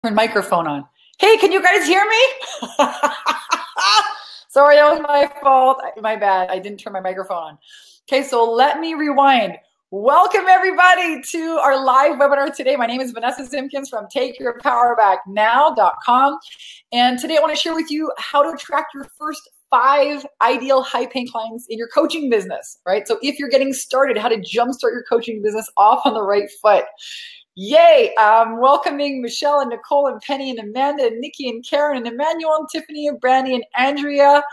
Turn microphone on. Hey, can you guys hear me? Sorry, that was my fault. My bad. I didn't turn my microphone on. Okay, so let me rewind. Welcome everybody to our live webinar today. My name is Vanessa Simpkins from TakeYourPowerBackNow.com. And today I want to share with you how to attract your first 5 ideal high-paying clients in your coaching business, right? So if you're getting started, how to jumpstart your coaching business off on the right foot. Yay! Welcoming Michelle and Nicole and Penny and Amanda and Nikki and Karen and Emmanuel and Tiffany and Brandy and Andrea,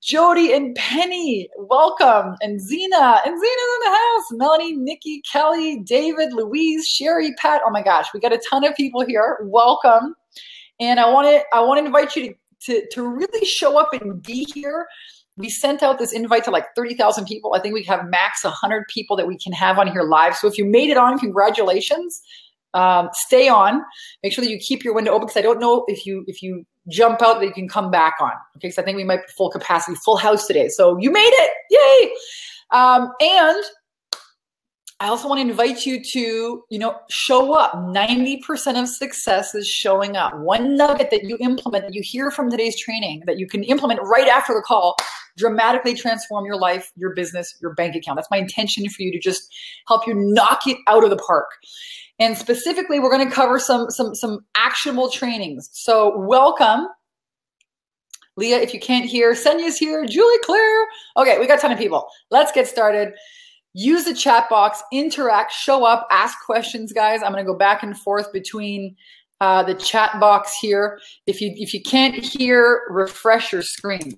Jody and Penny. Welcome. And Zena. And Zena's in the house. Melanie, Nikki, Kelly, David, Louise, Sherry, Pat. Oh my gosh, we got a ton of people here. Welcome. And I want to invite you to really show up and be here. We sent out this invite to like 30,000 people. I think we have max 100 people that we can have on here live. So if you made it on, congratulations. Stay on. Make sure that you keep your window open because I don't know if you jump out that you can come back on. Okay, so I think we might be full capacity, full house today. So you made it. Yay! And I also want to invite you to, show up. 90% of success is showing up. One nugget that you implement, that you hear from today's training, that you can implement right after the call, dramatically transform your life, your business, your bank account. That's my intention for you to just help you knock it out of the park. And specifically, we're going to cover some actionable trainings. So welcome. Leah, if you can't hear, Senya's here, Julie Claire. Okay, we got a ton of people. Let's get started. Use the chat box, interact, show up, ask questions, guys. I'm going to go back and forth between the chat box here. If you can't hear, refresh your screen.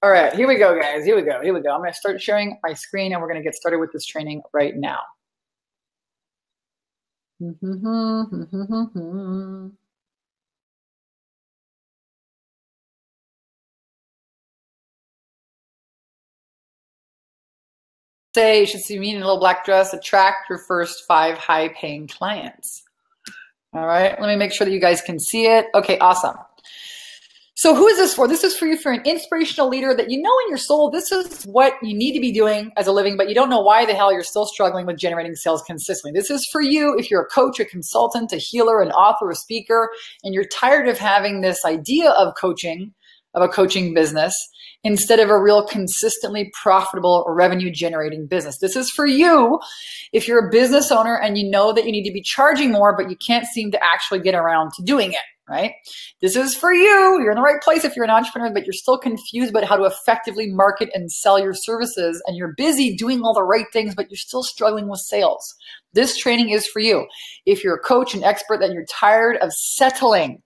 All right, here we go, guys. Here we go. I'm going to start sharing my screen, and we're going to get started with this training right now. Say you should see me in a little black dress, attract your first 5 high-paying clients. All right, let me make sure that you guys can see it. Okay, awesome. So who is this for? This is for you, for an inspirational leader that you know in your soul, this is what you need to be doing as a living, but you don't know why the hell you're still struggling with generating sales consistently. This is for you if you're a coach, a consultant, a healer, an author, a speaker, and you're tired of having this idea of coaching, of a coaching business, instead of a real consistently profitable revenue generating business. This is for you if you're a business owner and you know that you need to be charging more, but you can't seem to actually get around to doing it, right? This is for you. You're in the right place if you're an entrepreneur, but you're still confused about how to effectively market and sell your services, and you're busy doing all the right things, but you're still struggling with sales. This training is for you. If you're a coach, an expert, that you're tired of settling,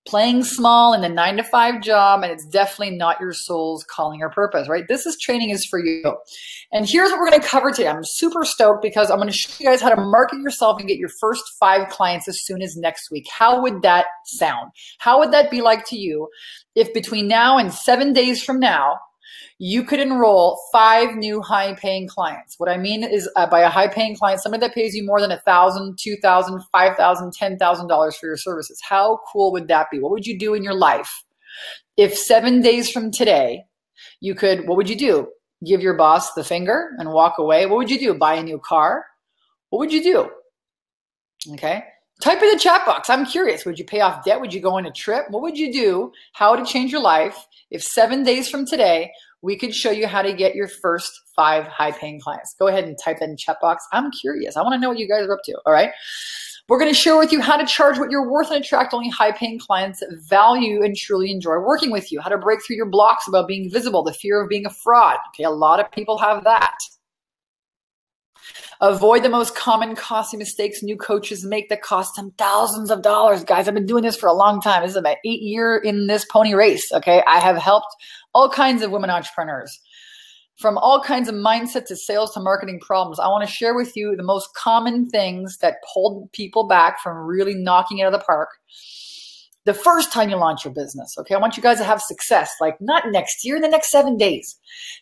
playing small in the 9-to-5 job, and it's definitely not your soul's calling or purpose, right? This training is for you. And here's what we're going to cover today. I'm super stoked because I'm going to show you guys how to market yourself and get your first 5 clients as soon as next week. How would that sound? How would that be like to you if between now and 7 days from now, you could enroll 5 new high-paying clients? What I mean is by a high-paying client, somebody that pays you more than $1,000, $2,000, $5,000, $10,000 for your services. How cool would that be? What would you do in your life if 7 days from today, you could, what would you do? Give your boss the finger and walk away? What would you do? Buy a new car? What would you do? Okay. Type in the chat box. I'm curious. Would you pay off debt? Would you go on a trip? What would you do? How would it change your life if 7 days from today, we could show you how to get your first 5 high-paying clients? Go ahead and type that in the chat box. I'm curious. I want to know what you guys are up to, all right? We're going to share with you how to charge what you're worth and attract only high-paying clients that value and truly enjoy working with you, how to break through your blocks about being visible, the fear of being a fraud. Okay, a lot of people have that. Avoid the most common costly mistakes new coaches make that cost them thousands of dollars. Guys, I've been doing this for a long time. This is my 8th year in this pony race, okay? I have helped all kinds of women entrepreneurs, from all kinds of mindset to sales to marketing problems. I want to share with you the most common things that hold people back from really knocking it out of the park the first time you launch your business, okay? I want you guys to have success, like not next year, in the next 7 days.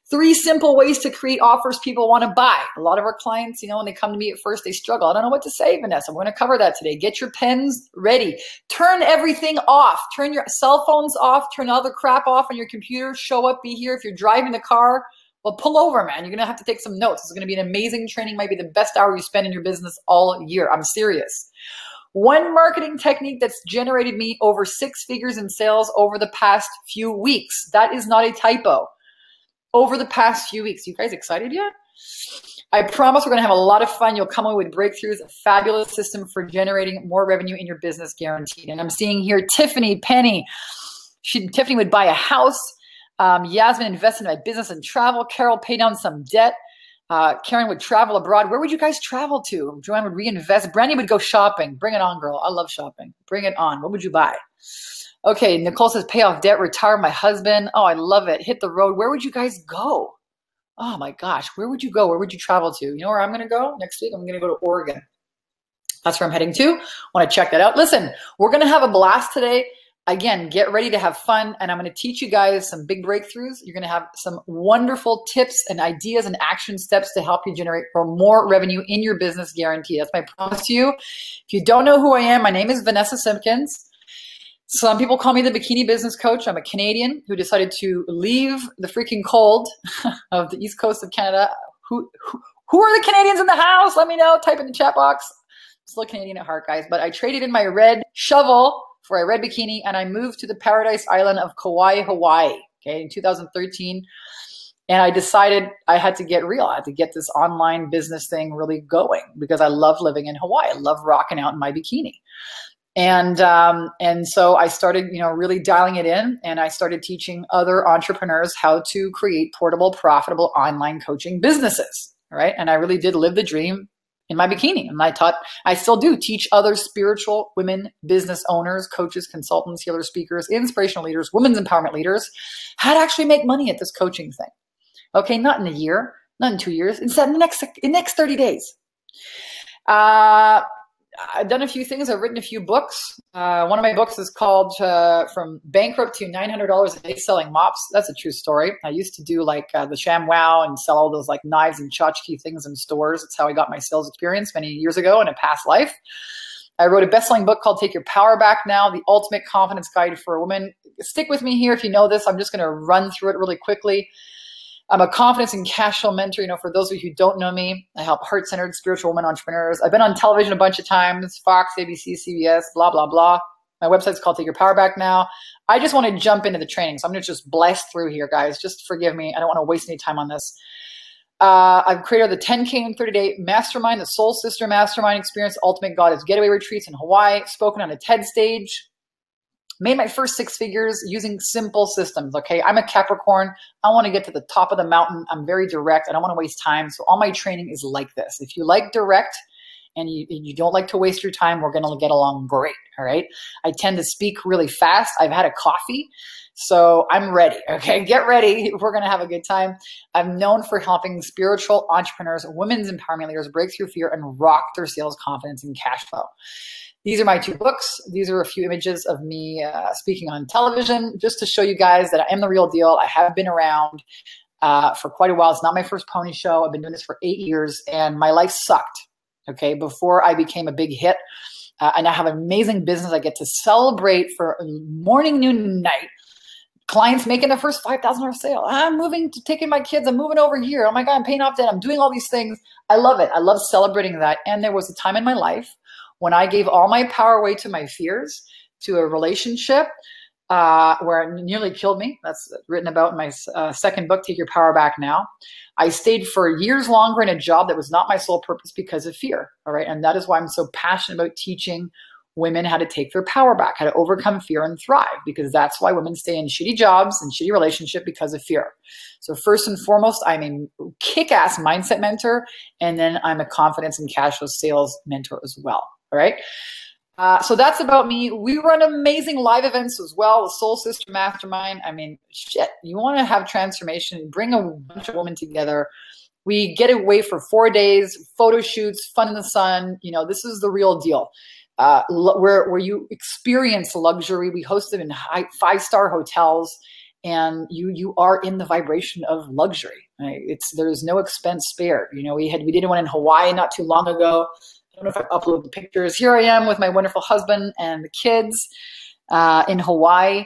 3 simple ways to create offers people want to buy. A lot of our clients, when they come to me at first, they struggle. I don't know what to say, Vanessa. We're going to cover that today. Get your pens ready. Turn everything off. Turn your cell phones off. Turn all the crap off on your computer. Show up, be here. If you're driving the car, Well, pull over, man. You're going to have to take some notes. It's going to be an amazing training. Might be the best hour you spend in your business all year. I'm serious. One marketing technique that's generated me over 6 figures in sales over the past few weeks. That is not a typo. Over the past few weeks. You guys excited yet? I promise we're going to have a lot of fun. You'll come away with breakthroughs, a fabulous system for generating more revenue in your business, guaranteed. And I'm seeing here Tiffany, Penny. Tiffany would buy a house. Yasmin invested in my business and travel. Carol paid down some debt. Karen would travel abroad. Where would you guys travel to? Joanne would reinvest. Brandy would go shopping. Bring it on, girl. I love shopping. Bring it on. What would you buy? Okay, Nicole says pay off debt, retire my husband. Oh, I love it. Hit the road. Where would you guys go? Oh my gosh, where would you go? Where would you travel to? You know where I'm going to go next week? I'm going to go to Oregon. That's where I'm heading to. Want to check that out. Listen, we're going to have a blast today. Again, get ready to have fun. And I'm going to teach you guys some big breakthroughs. You're going to have some wonderful tips and ideas and action steps to help you generate more revenue in your business, guarantee. That's my promise to you. If you don't know who I am, my name is Vanessa Simpkins. Some people call me the bikini business coach. I'm a Canadian who decided to leave the freaking cold of the East Coast of Canada. Who are the Canadians in the house? Let me know. Type in the chat box. I'm still Canadian at heart, guys. But I traded in my red shovel for a red bikini, and I moved to the paradise island of Kauai, Hawaii, okay, in 2013. And I decided I had to get real. I had to get this online business thing really going because I love living in Hawaii. I love rocking out in my bikini. And so I started, really dialing it in, and I started teaching other entrepreneurs how to create portable, profitable online coaching businesses. All right. And I really did live the dream in my bikini. And I still do teach other spiritual women, business owners, coaches, consultants, healers, speakers, inspirational leaders, women's empowerment leaders, how to actually make money at this coaching thing. Okay. Not in a year, not in 2 years, instead in the next 30 days. I've done a few things. I've written a few books. One of my books is called From Bankrupt to $900 a Day Selling Mops. That's a true story. I used to do like the ShamWow and sell all those like knives and tchotchke things in stores. That's how I got my sales experience many years ago in a past life. I wrote a best-selling book called Take Your Power Back Now, The Ultimate Confidence Guide for a Woman. Stick with me here if you know this. I'm just going to run through it really quickly. I'm a confidence and cash flow mentor. For those of you who don't know me, I help heart-centered spiritual women entrepreneurs. I've been on television a bunch of times, Fox, ABC, CBS, blah, blah, blah. My website's called Take Your Power Back Now. I just want to jump into the training. So I'm going to just blast through here, guys. Just forgive me. I don't want to waste any time on this. I've created the 10K in 30-day Mastermind, the Soul Sister Mastermind Experience, Ultimate Goddess Getaway Retreats in Hawaii, spoken on a TED stage. Made my first 6 figures using simple systems, okay? I'm a Capricorn. I want to get to the top of the mountain. I'm very direct. I don't want to waste time. So all my training is like this. If you like direct and you don't like to waste your time, we're going to get along great, all right? I tend to speak really fast. I've had a coffee, so I'm ready, okay? Get ready. We're going to have a good time. I'm known for helping spiritual entrepreneurs, women's empowerment leaders break through fear and rock their sales confidence and cash flow. These are my 2 books. These are a few images of me speaking on television, just to show you guys that I am the real deal. I have been around for quite a while. It's not my first pony show. I've been doing this for 8 years, and my life sucked, okay, before I became a big hit. And I have an amazing business. I get to celebrate for morning, noon, and night. Clients making their first $5,000 sale. I'm taking my kids. I'm moving over here. Oh my God, I'm paying off debt. I'm doing all these things. I love it. I love celebrating that. And there was a time in my life when I gave all my power away to my fears, to a relationship where it nearly killed me. That's written about in my second book, Take Your Power Back Now. I stayed for years longer in a job that was not my sole purpose because of fear. All right. And that is why I'm so passionate about teaching women how to take their power back, how to overcome fear and thrive, because that's why women stay in shitty jobs and shitty relationship, because of fear. So first and foremost, I'm a kick-ass mindset mentor, and then I'm a confidence and cash flow sales mentor as well. All right. So that's about me. We run amazing live events as well. The Soul Sister Mastermind. I mean, shit, you want to have transformation, bring a bunch of women together. We get away for 4 days, photo shoots, fun in the sun. This is the real deal. Where you experience luxury. We host them in 5-star hotels, and you are in the vibration of luxury. Right? There's no expense spared. We did one in Hawaii not too long ago. I don't know if I upload the pictures. Here I am with my wonderful husband and the kids in Hawaii.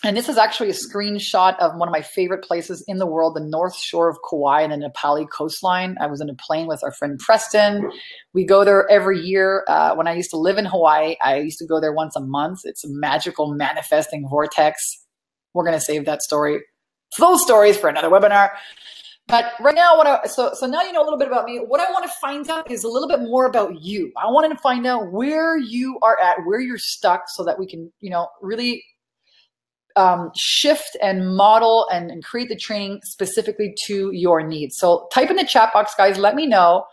And this is actually a screenshot of one of my favorite places in the world, the North Shore of Kauai and the Nepali coastline. I was in a plane with our friend Preston. We go there every year. When I used to live in Hawaii, I used to go there once a month. It's a magical manifesting vortex. We're going to save that story, those stories for another webinar. But right now, so now you know a little bit about me. What I want to find out is a little bit more about you. I wanted to find out where you are at, where you're stuck, so that we can, really shift and model and create the training specifically to your needs. So type in the chat box, guys. Let me know.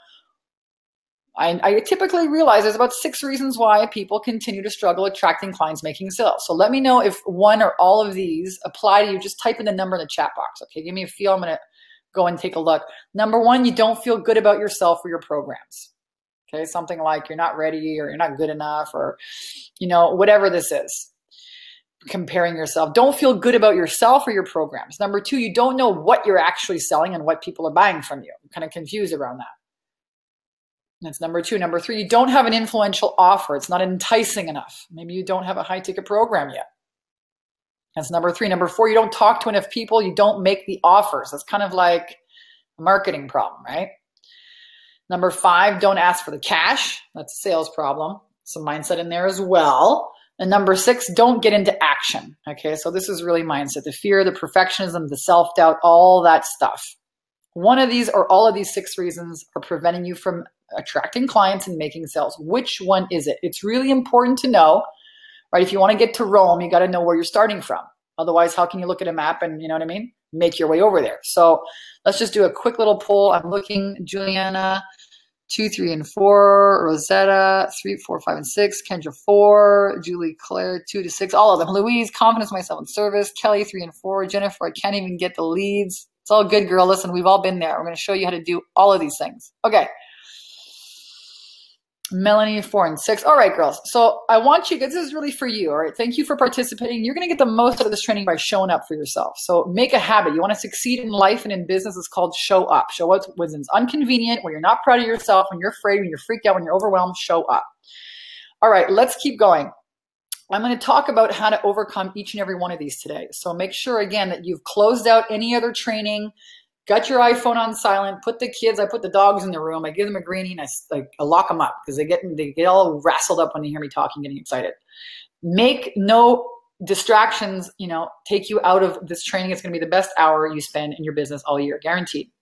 I typically realize there's about 6 reasons why people continue to struggle attracting clients, making sales. So let me know if one or all of these apply to you. Just type in the number in the chat box. Okay, give me a feel. I'm going to go and take a look. Number 1, you don't feel good about yourself or your programs. Okay, something like you're not ready or you're not good enough or, whatever this is. Comparing yourself. Don't feel good about yourself or your programs. Number 2, you don't know what you're actually selling and what people are buying from you. I'm kind of confused around that. That's number 2. Number 3, you don't have an influential offer. It's not enticing enough. Maybe you don't have a high ticket program yet. That's number 3. Number 4, you don't talk to enough people. You don't make the offers. That's kind of like a marketing problem, right? Number 5, don't ask for the cash. That's a sales problem. Some mindset in there as well. And number 6, don't get into action. Okay, so this is really mindset. The fear, the perfectionism, the self-doubt, all that stuff. One of these or all of these 6 reasons are preventing you from attracting clients and making sales. Which one is it? It's really important to know, right? If you want to get to Rome, you got to know where you're starting from. Otherwise, how can you look at a map and, make your way over there? So let's just do a quick little poll. I'm looking, Juliana, 2, 3, and 4, Rosetta, 3, 4, 5, and 6, Kendra 4, Julie Claire 2 to 6, all of them. Louise, confidence, myself, and service, Kelly 3 and 4, Jennifer, I can't even get the leads. It's all good, girl. Listen, we've all been there. We're going to show you how to do all of these things. Okay. Melanie 4 and 6. All right, girls. So I want you, this is really for you. All right. Thank you for participating. You're going to get the most out of this training by showing up for yourself. So make a habit. You want to succeed in life and in business. It's called show up. Show up when it's inconvenient, when you're not proud of yourself, when you're afraid, when you're freaked out, when you're overwhelmed, show up. All right. Let's keep going. I'm going to talk about how to overcome each and every one of these today. So make sure, again, that you've closed out any other training. Got your iPhone on silent, I put the dogs in the room, I give them a greenie, and I lock them up because they get all rassled up when they hear me talking, getting excited. Make no distractions, take you out of this training. It's going to be the best hour you spend in your business all year, guaranteed.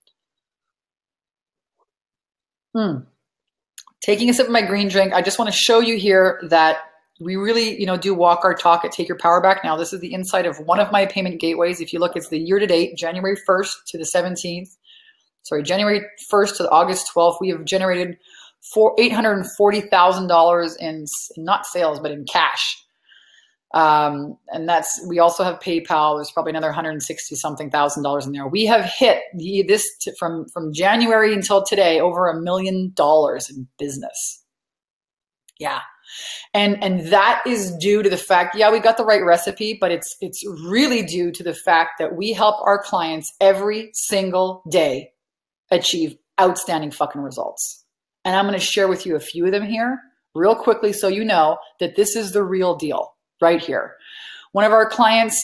Taking a sip of my green drink. I just want to show you here that we really, do walk our talk at Take Your Power Back Now. This is the inside of one of my payment gateways. If you look, it's the year to date, January 1st to the 17th. Sorry, January 1st to August 12th. We have generated $840,000 in not sales, but in cash. And we also have PayPal. There's probably another 160 something thousand dollars in there. We have hit from January until today, over $1 million in business. Yeah. And that is due to the fact, yeah, we got the right recipe, but it's really due to the fact that we help our clients every single day achieve outstanding fucking results. And I'm going to share with you a few of them here real quickly so you know that this is the real deal right here. One of our clients,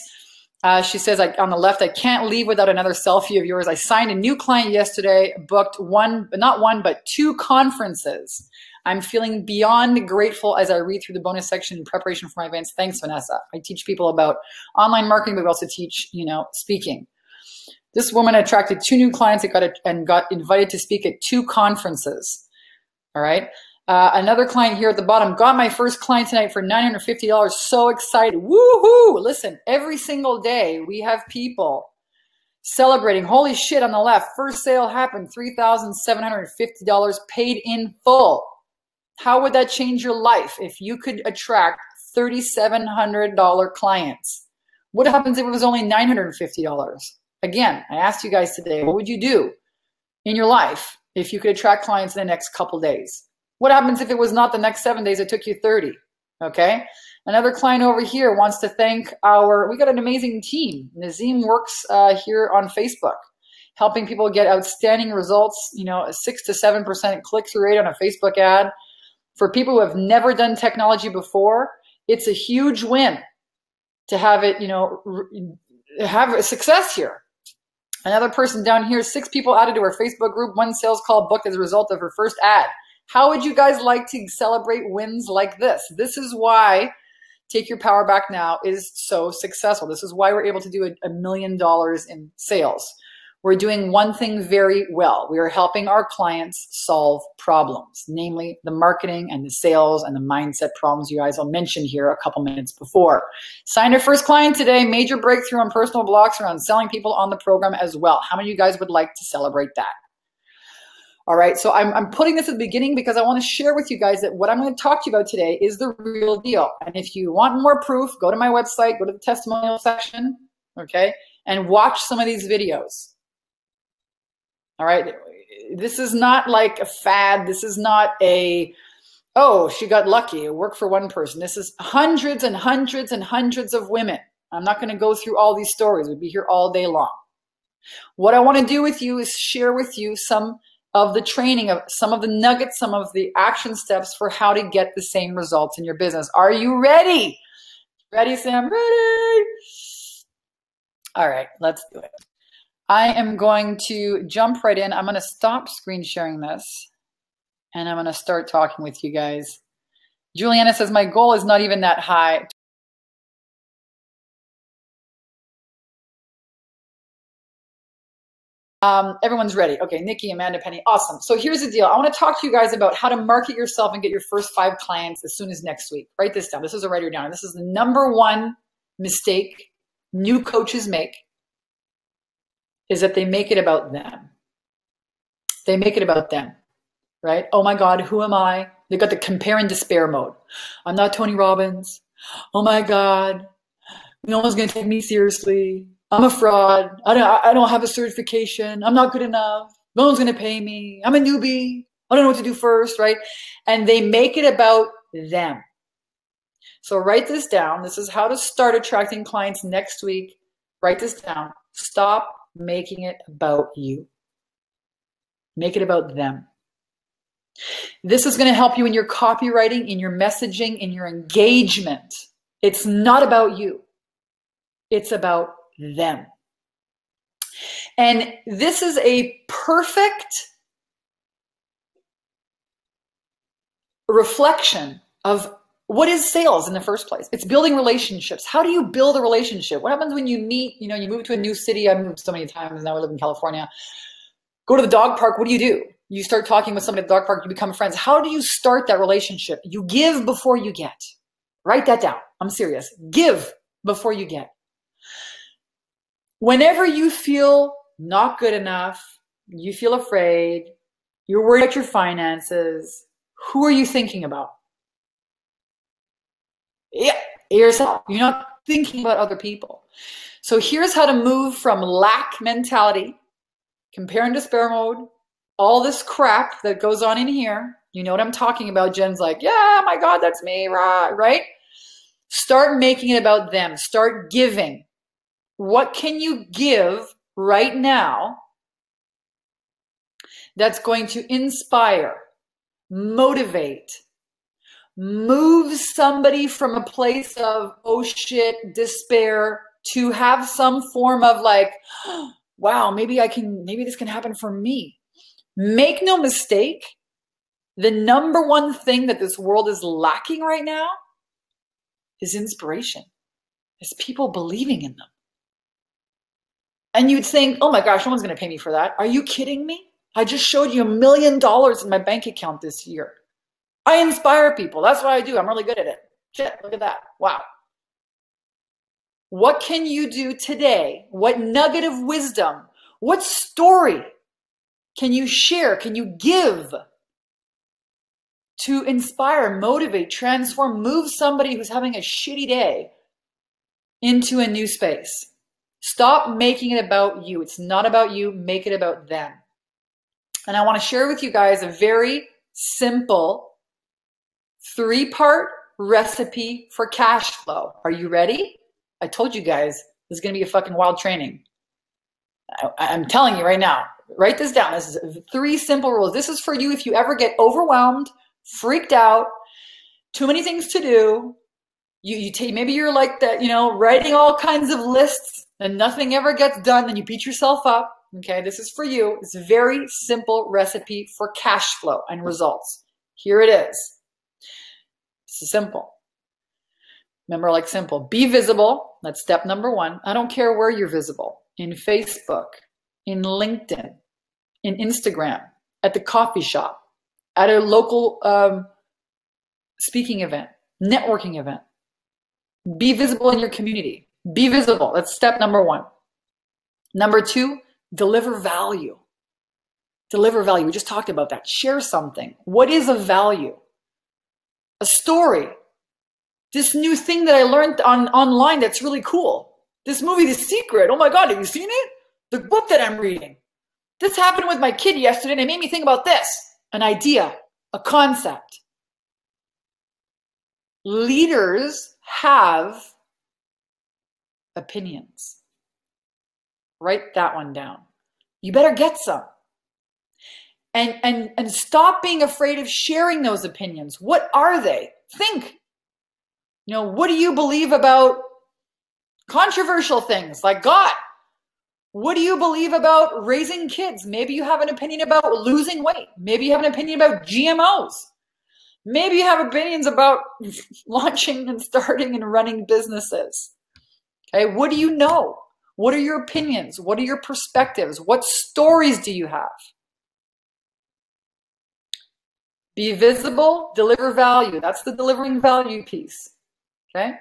she says, on the left, I can't leave without another selfie of yours. I signed a new client yesterday, booked not one, but 2 conferences. I'm feeling beyond grateful as I read through the bonus section in preparation for my events. Thanks, Vanessa. I teach people about online marketing, but we also teach, speaking. This woman attracted 2 new clients and got invited to speak at 2 conferences. All right. Another client here at the bottom, got my first client tonight for $950. So excited. Woohoo! Listen, every single day we have people celebrating. Holy shit, on the left, first sale happened, $3,750 paid in full. How would that change your life if you could attract $3,700 clients? What happens if it was only $950? Again, I asked you guys today, what would you do in your life if you could attract clients in the next couple days? What happens if it was not the next 7 days, it took you 30? Okay. Another client over here wants to thank we got an amazing team. Nazim works here on Facebook, helping people get outstanding results, a 6 to 7% click-through rate on a Facebook ad. For people who have never done technology before, it's a huge win. to have it, you know, have a success here. Another person down here, 6 people added to her Facebook group, 1 sales call booked as a result of her first ad. How would you guys like to celebrate wins like this? This is why Take Your Power Back Now is so successful. This is why we're able to do $1 million in sales. We're doing one thing very well. We are helping our clients solve problems, namely the marketing and the sales and the mindset problems you guys all mentioned here a couple minutes before. Signed our first client today, major breakthrough on personal blocks around selling people on the program as well. How many of you guys would like to celebrate that? All right, so I'm putting this at the beginning because I want to share with you guys that what I'm going to talk to you about today is the real deal. And if you want more proof, go to my website, go to the testimonial section, okay, and watch some of these videos. All right, this is not like a fad. This is not a, oh, she got lucky. It worked for one person. This is hundreds and hundreds and hundreds of women. I'm not going to go through all these stories. We'd be here all day long. What I want to do with you is share with you some of the training, of some of the nuggets, some of the action steps for how to get the same results in your business. Are you ready? Ready, Sam? Ready? All right, let's do it. I am going to jump right in. I'm going to stop screen sharing this, and I'm going to start talking with you guys. Juliana says, my goal is not even that high. Everyone's ready. Okay, Nikki, Amanda, Penny, awesome. So here's the deal. I want to talk to you guys about how to market yourself and get your first 5 clients as soon as next week. Write this down. This is a writer down. This is the #1 mistake new coaches make, is that they make it about them. They make it about them, right? Oh my God, who am I? They got the compare and despair mode. I'm not Tony Robbins. Oh my God, no one's going to take me seriously. I'm a fraud. I don't have a certification. I'm not good enough. No one's going to pay me. I'm a newbie. I don't know what to do first, right? And they make it about them. So write this down. This is how to start attracting clients next week. Write this down. Stop making it about you. Make it about them. This is going to help you in your copywriting, in your messaging, in your engagement. It's not about you. It's about them. And this is a perfect reflection of what is sales in the first place. It's building relationships. How do you build a relationship? What happens when you meet, you know, you move to a new city? I've moved so many times now. I live in California. Go to the dog park. What do? You start talking with somebody at the dog park. You become friends. How do you start that relationship? You give before you get. Write that down. I'm serious. Give before you get. Whenever you feel not good enough, you feel afraid, you're worried about your finances, who are you thinking about? Yeah, yourself. You're not thinking about other people. So here's how to move from lack mentality, compare and despair mode, all this crap that goes on in here. You know what I'm talking about. Jen's like, yeah, my God, that's me, right? Start making it about them. Start giving. What can you give right now that's going to inspire, motivate, move somebody from a place of, oh shit, despair, to have some form of like, wow, maybe this can happen for me. Make no mistake, the #1 thing that this world is lacking right now is inspiration. Is people believing in them. And you'd think, oh my gosh, no one's going to pay me for that. Are you kidding me? I just showed you $1 million in my bank account this year. I inspire people. That's what I do. I'm really good at it. Shit, look at that. Wow. What can you do today? What nugget of wisdom? What story can you share? Can you give to inspire, motivate, transform, move somebody who's having a shitty day into a new space? Stop making it about you. It's not about you. Make it about them. And I want to share with you guys a very simple 3-part recipe for cash flow. Are you ready? I told you guys this is going to be a fucking wild training. I'm telling you right now. Write this down. This is 3 simple rules. This is for you if you ever get overwhelmed, freaked out, too many things to do, You take, maybe you're like that, you know, writing all kinds of lists and nothing ever gets done, and you beat yourself up. Okay, this is for you. It's a very simple recipe for cash flow and results. Here it is. It's simple. Remember, like simple. Be visible. That's step number one. I don't care where you're visible. In Facebook, in LinkedIn, in Instagram, at the coffee shop, at a local speaking event, networking event. Be visible in your community. Be visible. That's step number one. Number two, deliver value. Deliver value. We just talked about that. Share something. What is a value? A story. This new thing that I learned online that's really cool. This movie, The Secret. Oh my God, have you seen it? The book that I'm reading. This happened with my kid yesterday and it made me think about this. An idea, a concept. Leaders have opinions. Write that one down. You better get some. And stop being afraid of sharing those opinions. What are they? Think. You know, what do you believe about controversial things like God? What do you believe about raising kids? Maybe you have an opinion about losing weight. Maybe you have an opinion about GMOs. Maybe you have opinions about launching and starting and running businesses. Okay, what do you know? What are your opinions? What are your perspectives? What stories do you have? Be visible, deliver value. That's the delivering value piece. Okay?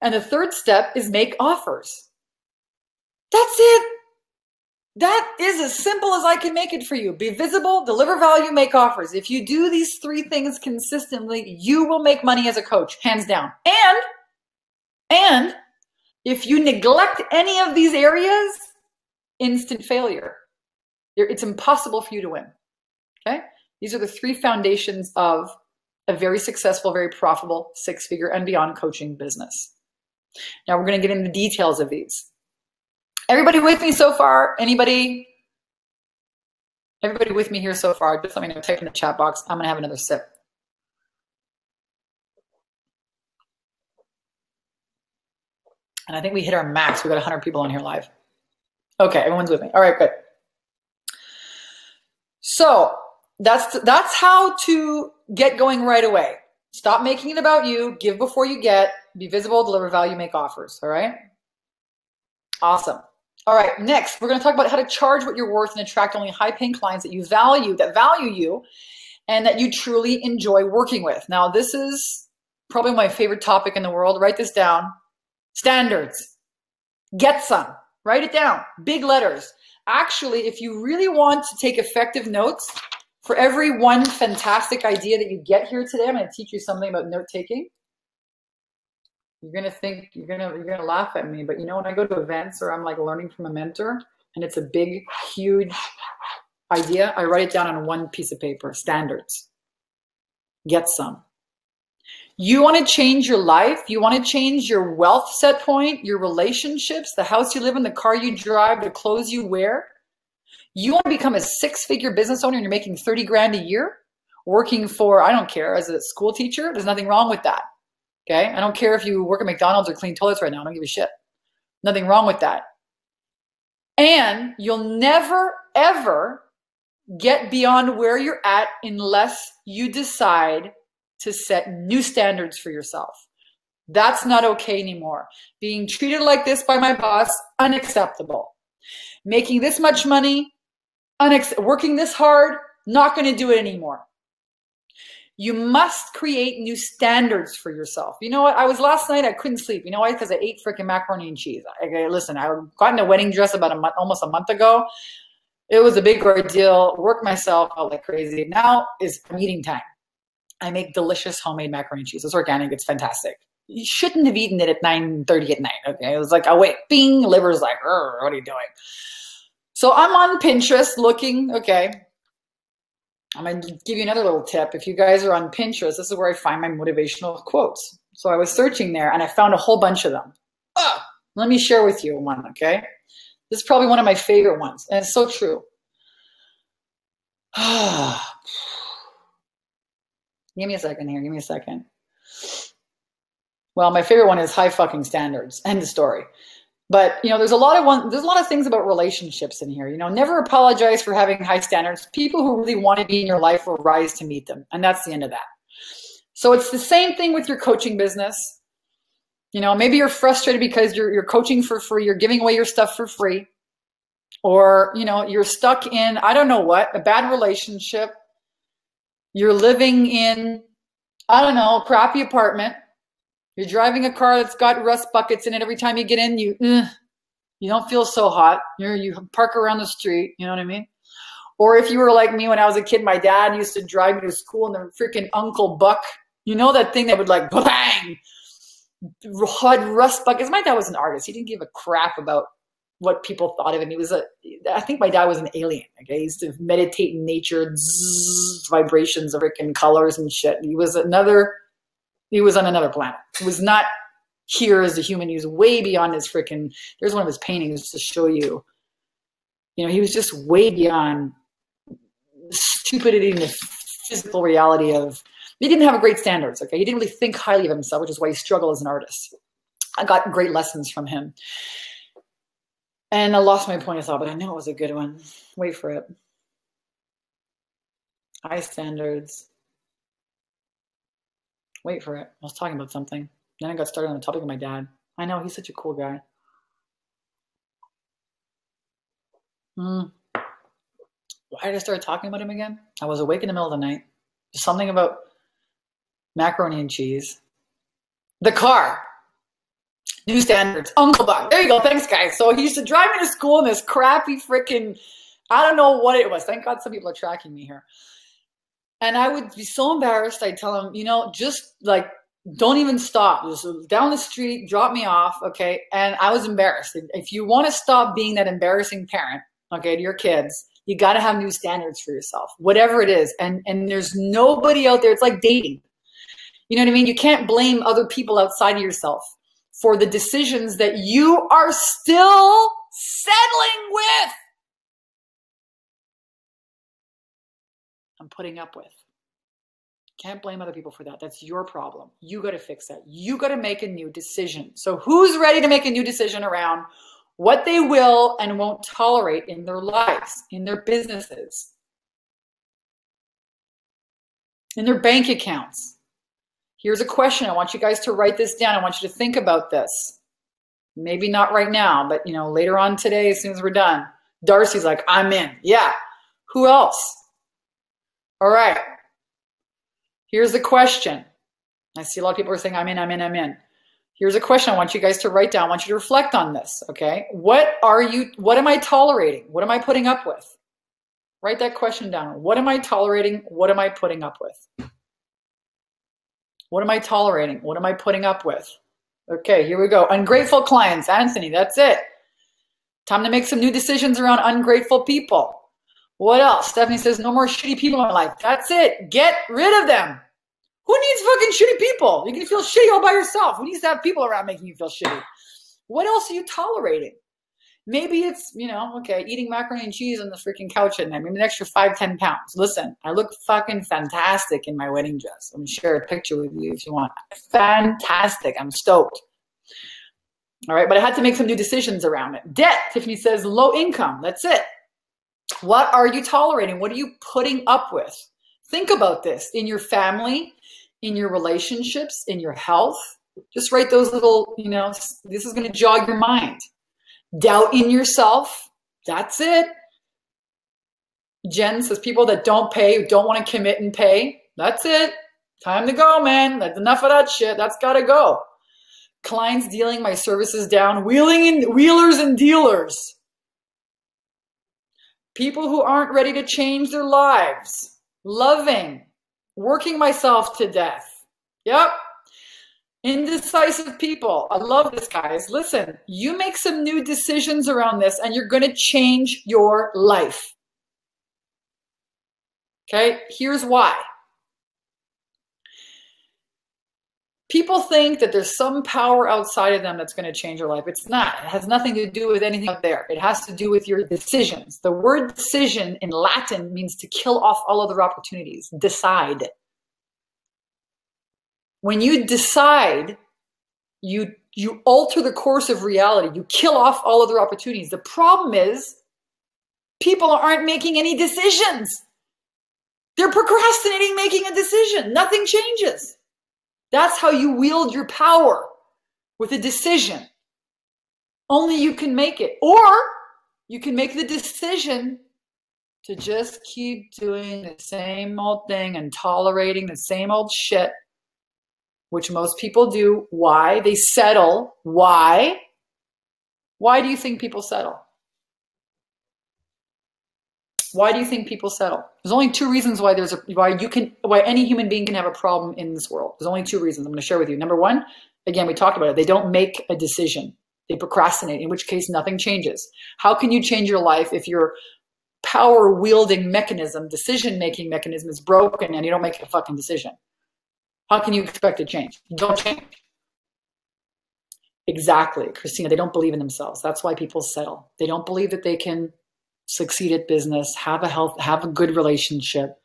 And the third step is make offers. That's it. That is as simple as I can make it for you. Be visible, deliver value, make offers. If you do these three things consistently, you will make money as a coach, hands down. And if you neglect any of these areas, instant failure. It's impossible for you to win. Okay? These are the three foundations of a very successful, very profitable six-figure and beyond coaching business. Now we're going to get into the details of these. Everybody with me so far? Everybody with me here so far? Just let me know. Type in the chat box. I'm going to have another sip. And I think we hit our max. We got 100 people on here live. Okay, everyone's with me. All right, good. So that's how to get going right away. Stop making it about you. Give before you get. Be visible, deliver value, make offers. All right? Awesome. All right, next, we're going to talk about how to charge what you're worth and attract only high-paying clients that value you, and that you truly enjoy working with. Now, this is probably my favorite topic in the world. Write this down. Standards. Get some. Write it down. Big letters. Actually, if you really want to take effective notes, for every one fantastic idea that you get here today, I'm going to teach you something about note-taking. You're going to think, you're going to laugh at me, but you know, when I go to events or I'm like learning from a mentor and it's a big, huge idea, I write it down on one piece of paper. Standards. Get some. You want to change your life. You want to change your wealth set point, your relationships, the house you live in, the car you drive, the clothes you wear. You want to become a six-figure business owner and you're making 30 grand a year working for, I don't care, as a school teacher. There's nothing wrong with that. Okay? I don't care if you work at McDonald's or clean toilets right now. I don't give a shit. Nothing wrong with that. And you'll never, ever get beyond where you're at unless you decide to set new standards for yourself. That's not okay anymore. Being treated like this by my boss, unacceptable. Making this much money, working this hard, not going to do it anymore. You must create new standards for yourself. You know what? Last night, I couldn't sleep. You know why? Because I ate freaking macaroni and cheese. Listen, I got in a wedding dress about almost a month ago. It was a big ordeal. Worked myself out like crazy. Now is eating time. I make delicious homemade macaroni and cheese. It's organic. It's fantastic. You shouldn't have eaten it at 9:30 at night. Okay, it was like, oh wait, bing, liver's like, what are you doing? So I'm on Pinterest looking. Okay, I'm going to give you another little tip. If you guys are on Pinterest, this is where I find my motivational quotes. So I was searching there and I found a whole bunch of them. Let me share with you one, okay? This is probably one of my favorite ones, and it's so true. Give me a second here. Give me a second. Well, my favorite one is high fucking standards. End of story. But, you know, there's a lot of things about relationships in here. You know, never apologize for having high standards. People who really want to be in your life will rise to meet them. And that's the end of that. So it's the same thing with your coaching business. You know, maybe you're frustrated because you're coaching for free. You're giving away your stuff for free. Or, you know, you're stuck in, I don't know what, a bad relationship. You're living in, I don't know, a crappy apartment. You're driving a car that's got rust buckets in it. Every time you get in, you don't feel so hot. You park around the street. You know what I mean? Or if you were like me when I was a kid, my dad used to drive me to school in the freaking Uncle Buck. You know that thing that would like bang, hot rust buckets. My dad was an artist. He didn't give a crap about what people thought of him. I think my dad was an alien. Okay, he used to meditate in nature, vibrations of freaking colors and shit. He was on another planet. He was not here as a human. He was way beyond his freaking, there's one of his paintings to show you. You know, he was just way beyond stupidity and the physical reality of, he didn't have great standards, okay? He didn't really think highly of himself, which is why he struggled as an artist. I got great lessons from him. And I lost my point of thought, but I knew it was a good one. Wait for it. High standards. Wait for it. I was talking about something. Then I got started on the topic of my dad. I know, he's such a cool guy. Why did I start talking about him again? I was awake in the middle of the night. Something about macaroni and cheese. The car. New standards. Uncle Buck. There you go. Thanks, guys. So he used to drive me to school in this crappy freaking, I don't know what it was. Thank God some people are tracking me here. And I would be so embarrassed. I'd tell him, you know, just like, don't even stop. Just down the street, drop me off, okay? And I was embarrassed. If you want to stop being that embarrassing parent, okay, to your kids, you got to have new standards for yourself, whatever it is. And there's nobody out there. It's like dating. You know what I mean? You can't blame other people outside of yourself for the decisions that you are still settling with. I'm putting up with. Can't blame other people for that. That's your problem. You got to fix that. You got to make a new decision. So who's ready to make a new decision around what they will and won't tolerate in their lives, in their businesses, in their bank accounts? Here's a question. I want you guys to write this down. I want you to think about this. Maybe not right now, but you know, later on today, as soon as we're done. Darcy's like, I'm in. Yeah. Who else? All right. Here's the question. I see a lot of people are saying, I'm in, I'm in, I'm in. Here's a question I want you guys to write down. I want you to reflect on this, okay? What am I tolerating? What am I putting up with? Write that question down. What am I tolerating? What am I putting up with? What am I tolerating? What am I putting up with? Okay, here we go. Ungrateful clients. Anthony, that's it. Time to make some new decisions around ungrateful people. What else? Stephanie says, no more shitty people in my life. That's it. Get rid of them. Who needs fucking shitty people? You can feel shitty all by yourself. Who needs to have people around making you feel shitty? What else are you tolerating? Maybe it's, you know, okay, eating macaroni and cheese on the freaking couch at night. Maybe an extra 5-10 pounds. Listen, I look fucking fantastic in my wedding dress. I'm going to share a picture with you if you want. Fantastic. I'm stoked. All right, but I had to make some new decisions around it. Debt. Tiffany says low income. That's it. What are you tolerating? What are you putting up with? Think about this in your family, in your relationships, in your health. Just write those little, you know, this is going to jog your mind. Doubt in yourself. That's it. Jen says people that don't pay, who don't want to commit and pay. That's it. Time to go, man. That's enough of that shit. That's got to go. Clients dealing my services down, wheelers and dealers. People who aren't ready to change their lives. Loving. Working myself to death. Yep. Indecisive people. I love this, guys. Listen, you make some new decisions around this and you're going to change your life. Okay? Here's why. People think that there's some power outside of them that's going to change your life. It's not. It has nothing to do with anything out there. It has to do with your decisions. The word decision in Latin means to kill off all other opportunities. Decide. When you decide You alter the course of reality. You kill off all other opportunities. The problem is people aren't making any decisions. They're procrastinating making a decision. Nothing changes. That's how you wield your power, with a decision. Only you can make it. Or you can make the decision to just keep doing the same old thing and tolerating the same old shit, which most people do. Why? They settle. Why? Why do you think people settle? Why do you think people settle? There's only two reasons why why any human being can have a problem in this world. There's only two reasons I'm going to share with you. Number one, again, we talked about it. They don't make a decision. They procrastinate, in which case nothing changes. How can you change your life if your power wielding mechanism, decision-making mechanism is broken and you don't make a fucking decision? How can you expect to change? You don't change. Exactly, Christina. They don't believe in themselves. That's why people settle. They don't believe that they can succeed at business, have a good relationship.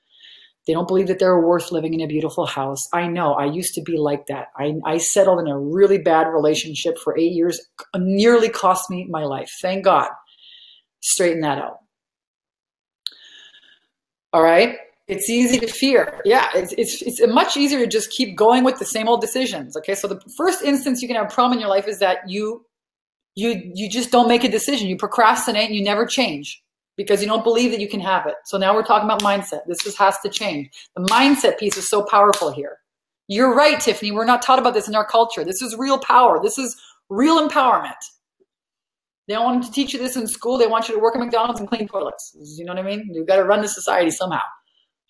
They don't believe that they're worth living in a beautiful house. I know, I used to be like that. I settled in a really bad relationship for 8 years. It nearly cost me my life. Thank God. Straighten that out. All right. It's easy to fear. Yeah, it's much easier to just keep going with the same old decisions. Okay, so the first instance you can have a problem in your life is that you just don't make a decision. You procrastinate and you never change because you don't believe that you can have it. So now we're talking about mindset. This has to change. The mindset piece is so powerful here. You're right, Tiffany. We're not taught about this in our culture. This is real power. This is real empowerment. They don't want to teach you this in school. They want you to work at McDonald's and clean toilets. You know what I mean? You've got to run the society somehow.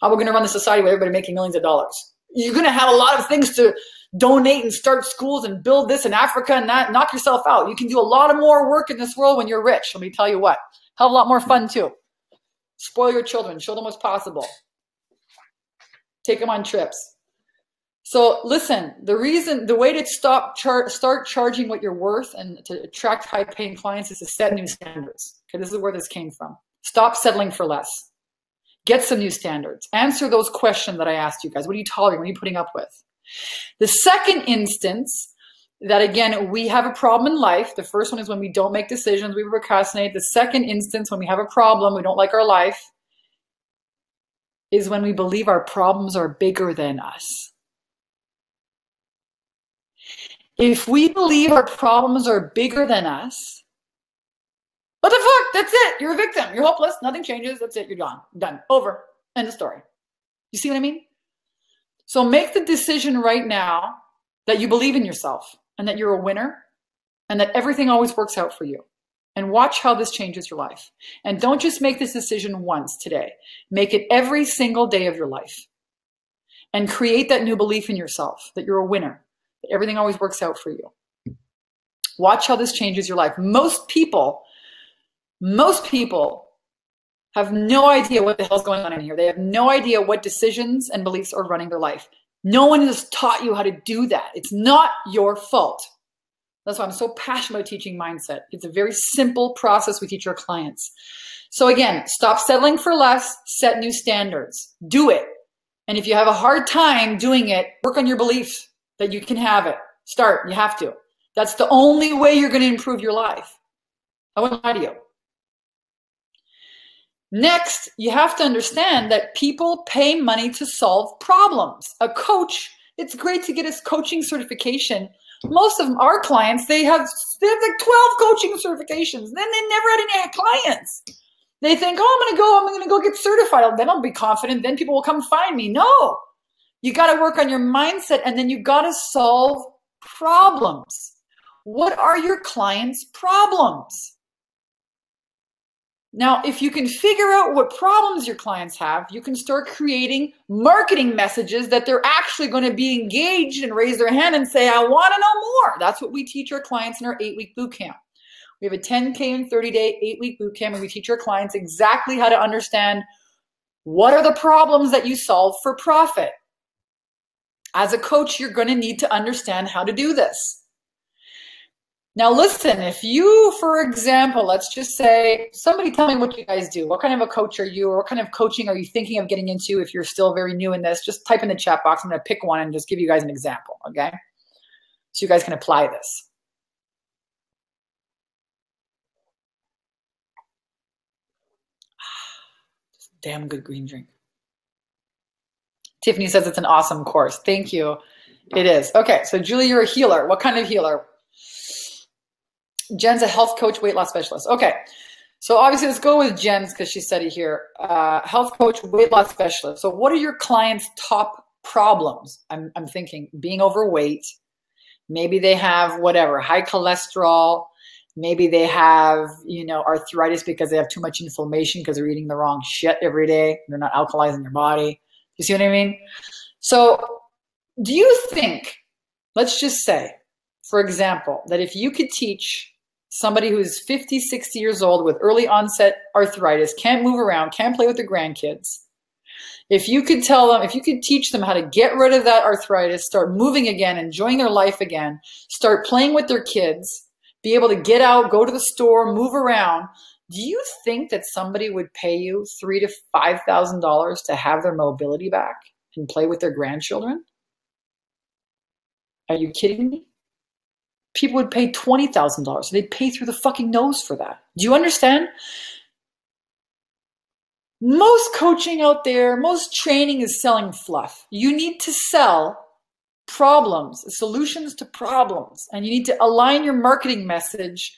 How are we going to run the society with everybody making millions of dollars? You're going to have a lot of things to donate and start schools and build this in Africa and that. Knock yourself out. You can do a lot of more work in this world when you're rich. Let me tell you what. Hell of a lot more fun too. Spoil your children. Show them what's possible. Take them on trips. So listen, the way to start charging what you're worth and to attract high-paying clients is to set new standards. Okay, this is where this came from. Stop settling for less. Get some new standards. Answer those questions that I asked you guys. What are you tolerating? What are you putting up with? The second instance that, again, we have a problem in life. The first one is when we don't make decisions, we procrastinate. The second instance, when we have a problem, we don't like our life, is when we believe our problems are bigger than us. If we believe our problems are bigger than us, what the fuck? That's it. You're a victim. You're hopeless. Nothing changes. That's it. You're gone. Done. Over. End of story. You see what I mean? So make the decision right now that you believe in yourself and that you're a winner and that everything always works out for you. And watch how this changes your life. And don't just make this decision once today. Make it every single day of your life. And create that new belief in yourself that you're a winner, that everything always works out for you. Watch how this changes your life. Most people have no idea what the hell's going on in here. They have no idea what decisions and beliefs are running their life. No one has taught you how to do that. It's not your fault. That's why I'm so passionate about teaching mindset. It's a very simple process we teach our clients. So again, stop settling for less, set new standards. Do it. And if you have a hard time doing it, work on your beliefs that you can have it. Start. You have to. That's the only way you're going to improve your life. I wouldn't lie to you. Next, you have to understand that people pay money to solve problems. A coach, it's great to get a coaching certification. Most of our clients, they have like 12 coaching certifications. Then they never had any clients. They think, oh, I'm going to go get certified. Then I'll be confident. Then people will come find me. No, you got to work on your mindset and then you got to solve problems. What are your clients' problems? Now, if you can figure out what problems your clients have, you can start creating marketing messages that they're actually going to be engaged and raise their hand and say, I want to know more. That's what we teach our clients in our 8-week boot camp. We have a 10K and 30-day 8-week boot camp, and we teach our clients exactly how to understand what are the problems that you solve for profit. As a coach, you're going to need to understand how to do this. Now listen, if you, for example, let's just say, somebody tell me what you guys do. What kind of a coach are you, or what kind of coaching are you thinking of getting into if you're still very new in this? Just type in the chat box. I'm going to pick one and just give you guys an example, okay? so you guys can apply this. Damn good green drink. Tiffany says it's an awesome course. Thank you. It is. Okay, so Julie, you're a healer. What kind of healer? Jen's a health coach, weight loss specialist. Okay, so obviously let's go with Jen's because she said it here. Health coach, weight loss specialist. So what are your clients' top problems? I'm thinking being overweight. Maybe they have whatever, high cholesterol. Maybe they have, arthritis because they have too much inflammation because they're eating the wrong shit every day. They're not alkalizing their body. You see what I mean? So do you think, let's just say, for example, that if you could teach somebody who's 50, 60 years old with early onset arthritis, can't move around, can't play with their grandkids, if you could teach them how to get rid of that arthritis, start moving again, enjoying their life again, start playing with their kids, be able to get out, go to the store, move around, do you think that somebody would pay you $3,000 to $5,000 to have their mobility back and play with their grandchildren? Are you kidding me? People would pay $20,000. So they'd pay through the fucking nose for that. Do you understand? Most coaching out there, most training is selling fluff. You need to sell problems, solutions to problems, and you need to align your marketing message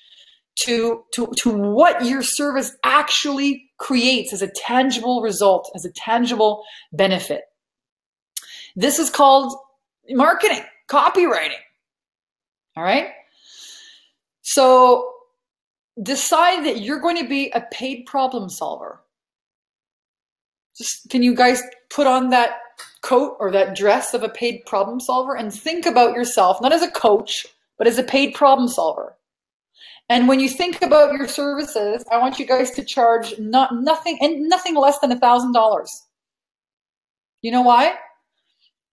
to what your service actually creates as a tangible result, as a tangible benefit. This is called marketing, copywriting. All right? So decide that you're going to be a paid problem solver. Just, can you guys put on that coat or that dress of a paid problem solver and think about yourself, not as a coach, but as a paid problem solver. And when you think about your services, I want you guys to charge nothing less than $1,000. You know why?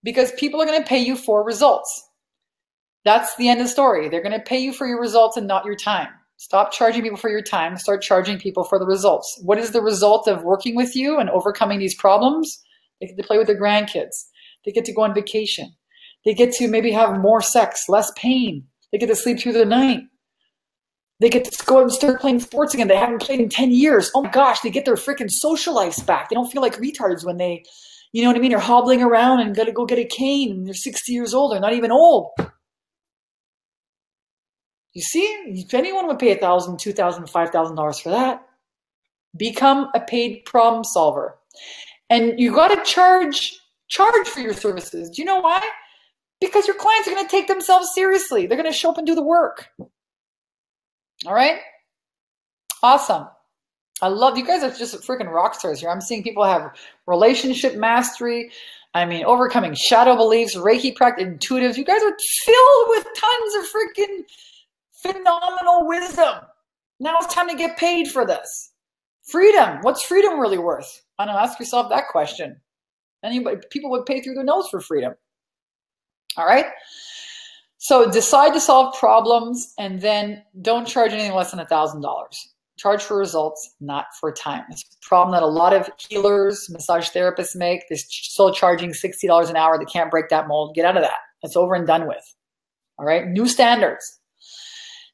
Because people are going to pay you for results. That's the end of the story. They're going to pay you for your results and not your time. Stop charging people for your time. Start charging people for the results. What is the result of working with you and overcoming these problems? They get to play with their grandkids. They get to go on vacation. They get to maybe have more sex, less pain. They get to sleep through the night. They get to go out and start playing sports again. They haven't played in 10 years. Oh my gosh, they get their freaking social lives back. They don't feel like retards when they, you know what I mean, are hobbling around and got to go get a cane and they're 60 years old. They're not even old. You see, if anyone would pay $1,000, $2,000, $5,000 for that, become a paid problem solver. And you got to charge for your services. Do you know why? Because your clients are going to take themselves seriously. They're going to show up and do the work. All right? Awesome. I love, you guys are just freaking rock stars here. I'm seeing people have relationship mastery. I mean, overcoming shadow beliefs, Reiki practice, intuitives. You guys are filled with tons of freaking phenomenal wisdom. Now it's time to get paid for this. Freedom. What's freedom really worth? I don't know. Ask yourself that question. People would pay through their nose for freedom. All right? So decide to solve problems and then don't charge anything less than $1,000. Charge for results, not for time. It's a problem that a lot of healers, massage therapists make. They're still charging $60 an hour. They can't break that mold. Get out of that. It's over and done with. All right? New standards.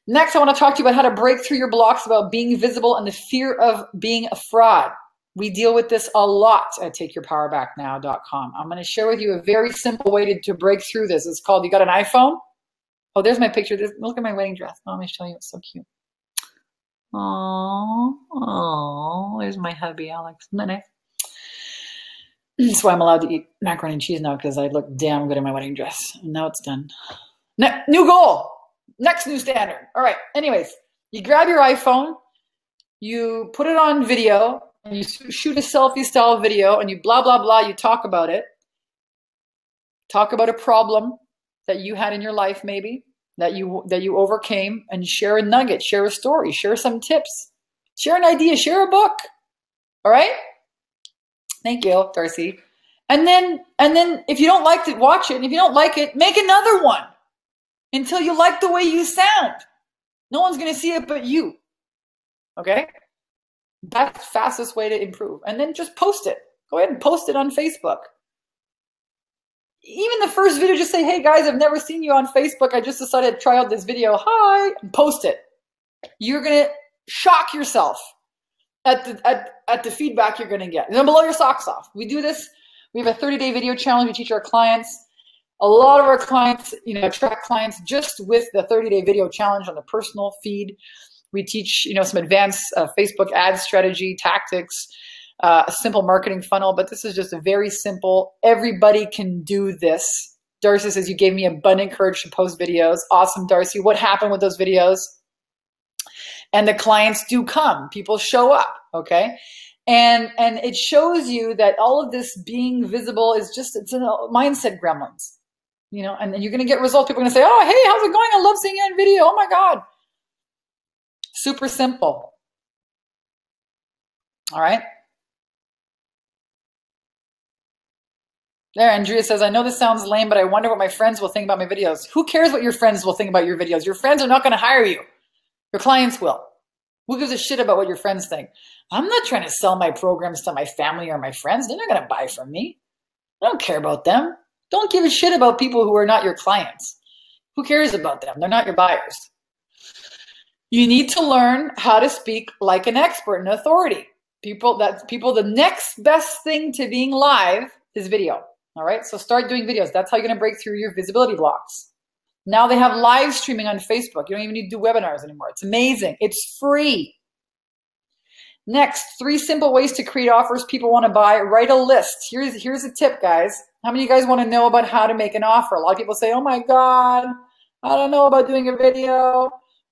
Next, I want to talk to you about how to break through your blocks about being visible and the fear of being a fraud. We deal with this a lot at takeyourpowerbacknow.com. I'm going to share with you a very simple way to break through this. It's called, you got an iPhone? Oh, there's my picture. Look at my wedding dress. Oh, let me show you. It's so cute. Oh, there's my hubby, Alex. Isn't that nice? That's why I'm allowed to eat macaroni and cheese now, because I look damn good in my wedding dress. And now it's done. New goal. Next new standard. All right. Anyways, you grab your iPhone, you put it on video, and you shoot a selfie style video, and you blah, blah, blah. You talk about it. Talk about a problem that you had in your life, maybe that you overcame, and share a nugget, share a story, share some tips, share an idea, share a book. All right. Thank you, Darcy. And then if you don't like it, watch it. And if you don't like it, make another one until you like the way you sound. No one's going to see it but you. Okay. That's the fastest way to improve. And then just post it. Go ahead and post it on Facebook. even the first video, just say, hey guys, I've never seen you on Facebook. I just decided to try out this video. Hi, and post it. You're going to shock yourself at the feedback you're going to get. You're going to blow your socks off. We do this. We have a 30-day video challenge we teach our clients. A lot of our clients, attract clients just with the 30-day video challenge on the personal feed. We teach, some advanced Facebook ad strategy, tactics, a simple marketing funnel, but this is just a very simple, everybody can do this. Darcy says, you gave me abundant courage to post videos. Awesome, Darcy. What happened with those videos? And the clients do come. People show up, okay? And it shows you that all of this being visible is it's a mindset gremlins, and then you're going to get results. People are going to say, oh, hey, how's it going? I love seeing you on video. Oh my God. Super simple. All right. There, Andrea says, I know this sounds lame, but I wonder what my friends will think about my videos. Who cares what your friends will think about your videos? Your friends are not going to hire you. Your clients will. Who gives a shit about what your friends think? I'm not trying to sell my programs to my family or my friends. They're not going to buy from me. I don't care about them. Don't give a shit about people who are not your clients. Who cares about them? They're not your buyers. You need to learn how to speak like an expert and authority. The next best thing to being live is video. All right. So start doing videos. That's how you're going to break through your visibility blocks. Now they have live streaming on Facebook. You don't even need to do webinars anymore. It's amazing. It's free. Next, 3 simple ways to create offers people want to buy. Write a list. Here's a tip, guys. How many of you guys want to know about how to make an offer? A lot of people say, oh my God, I don't know about doing a video.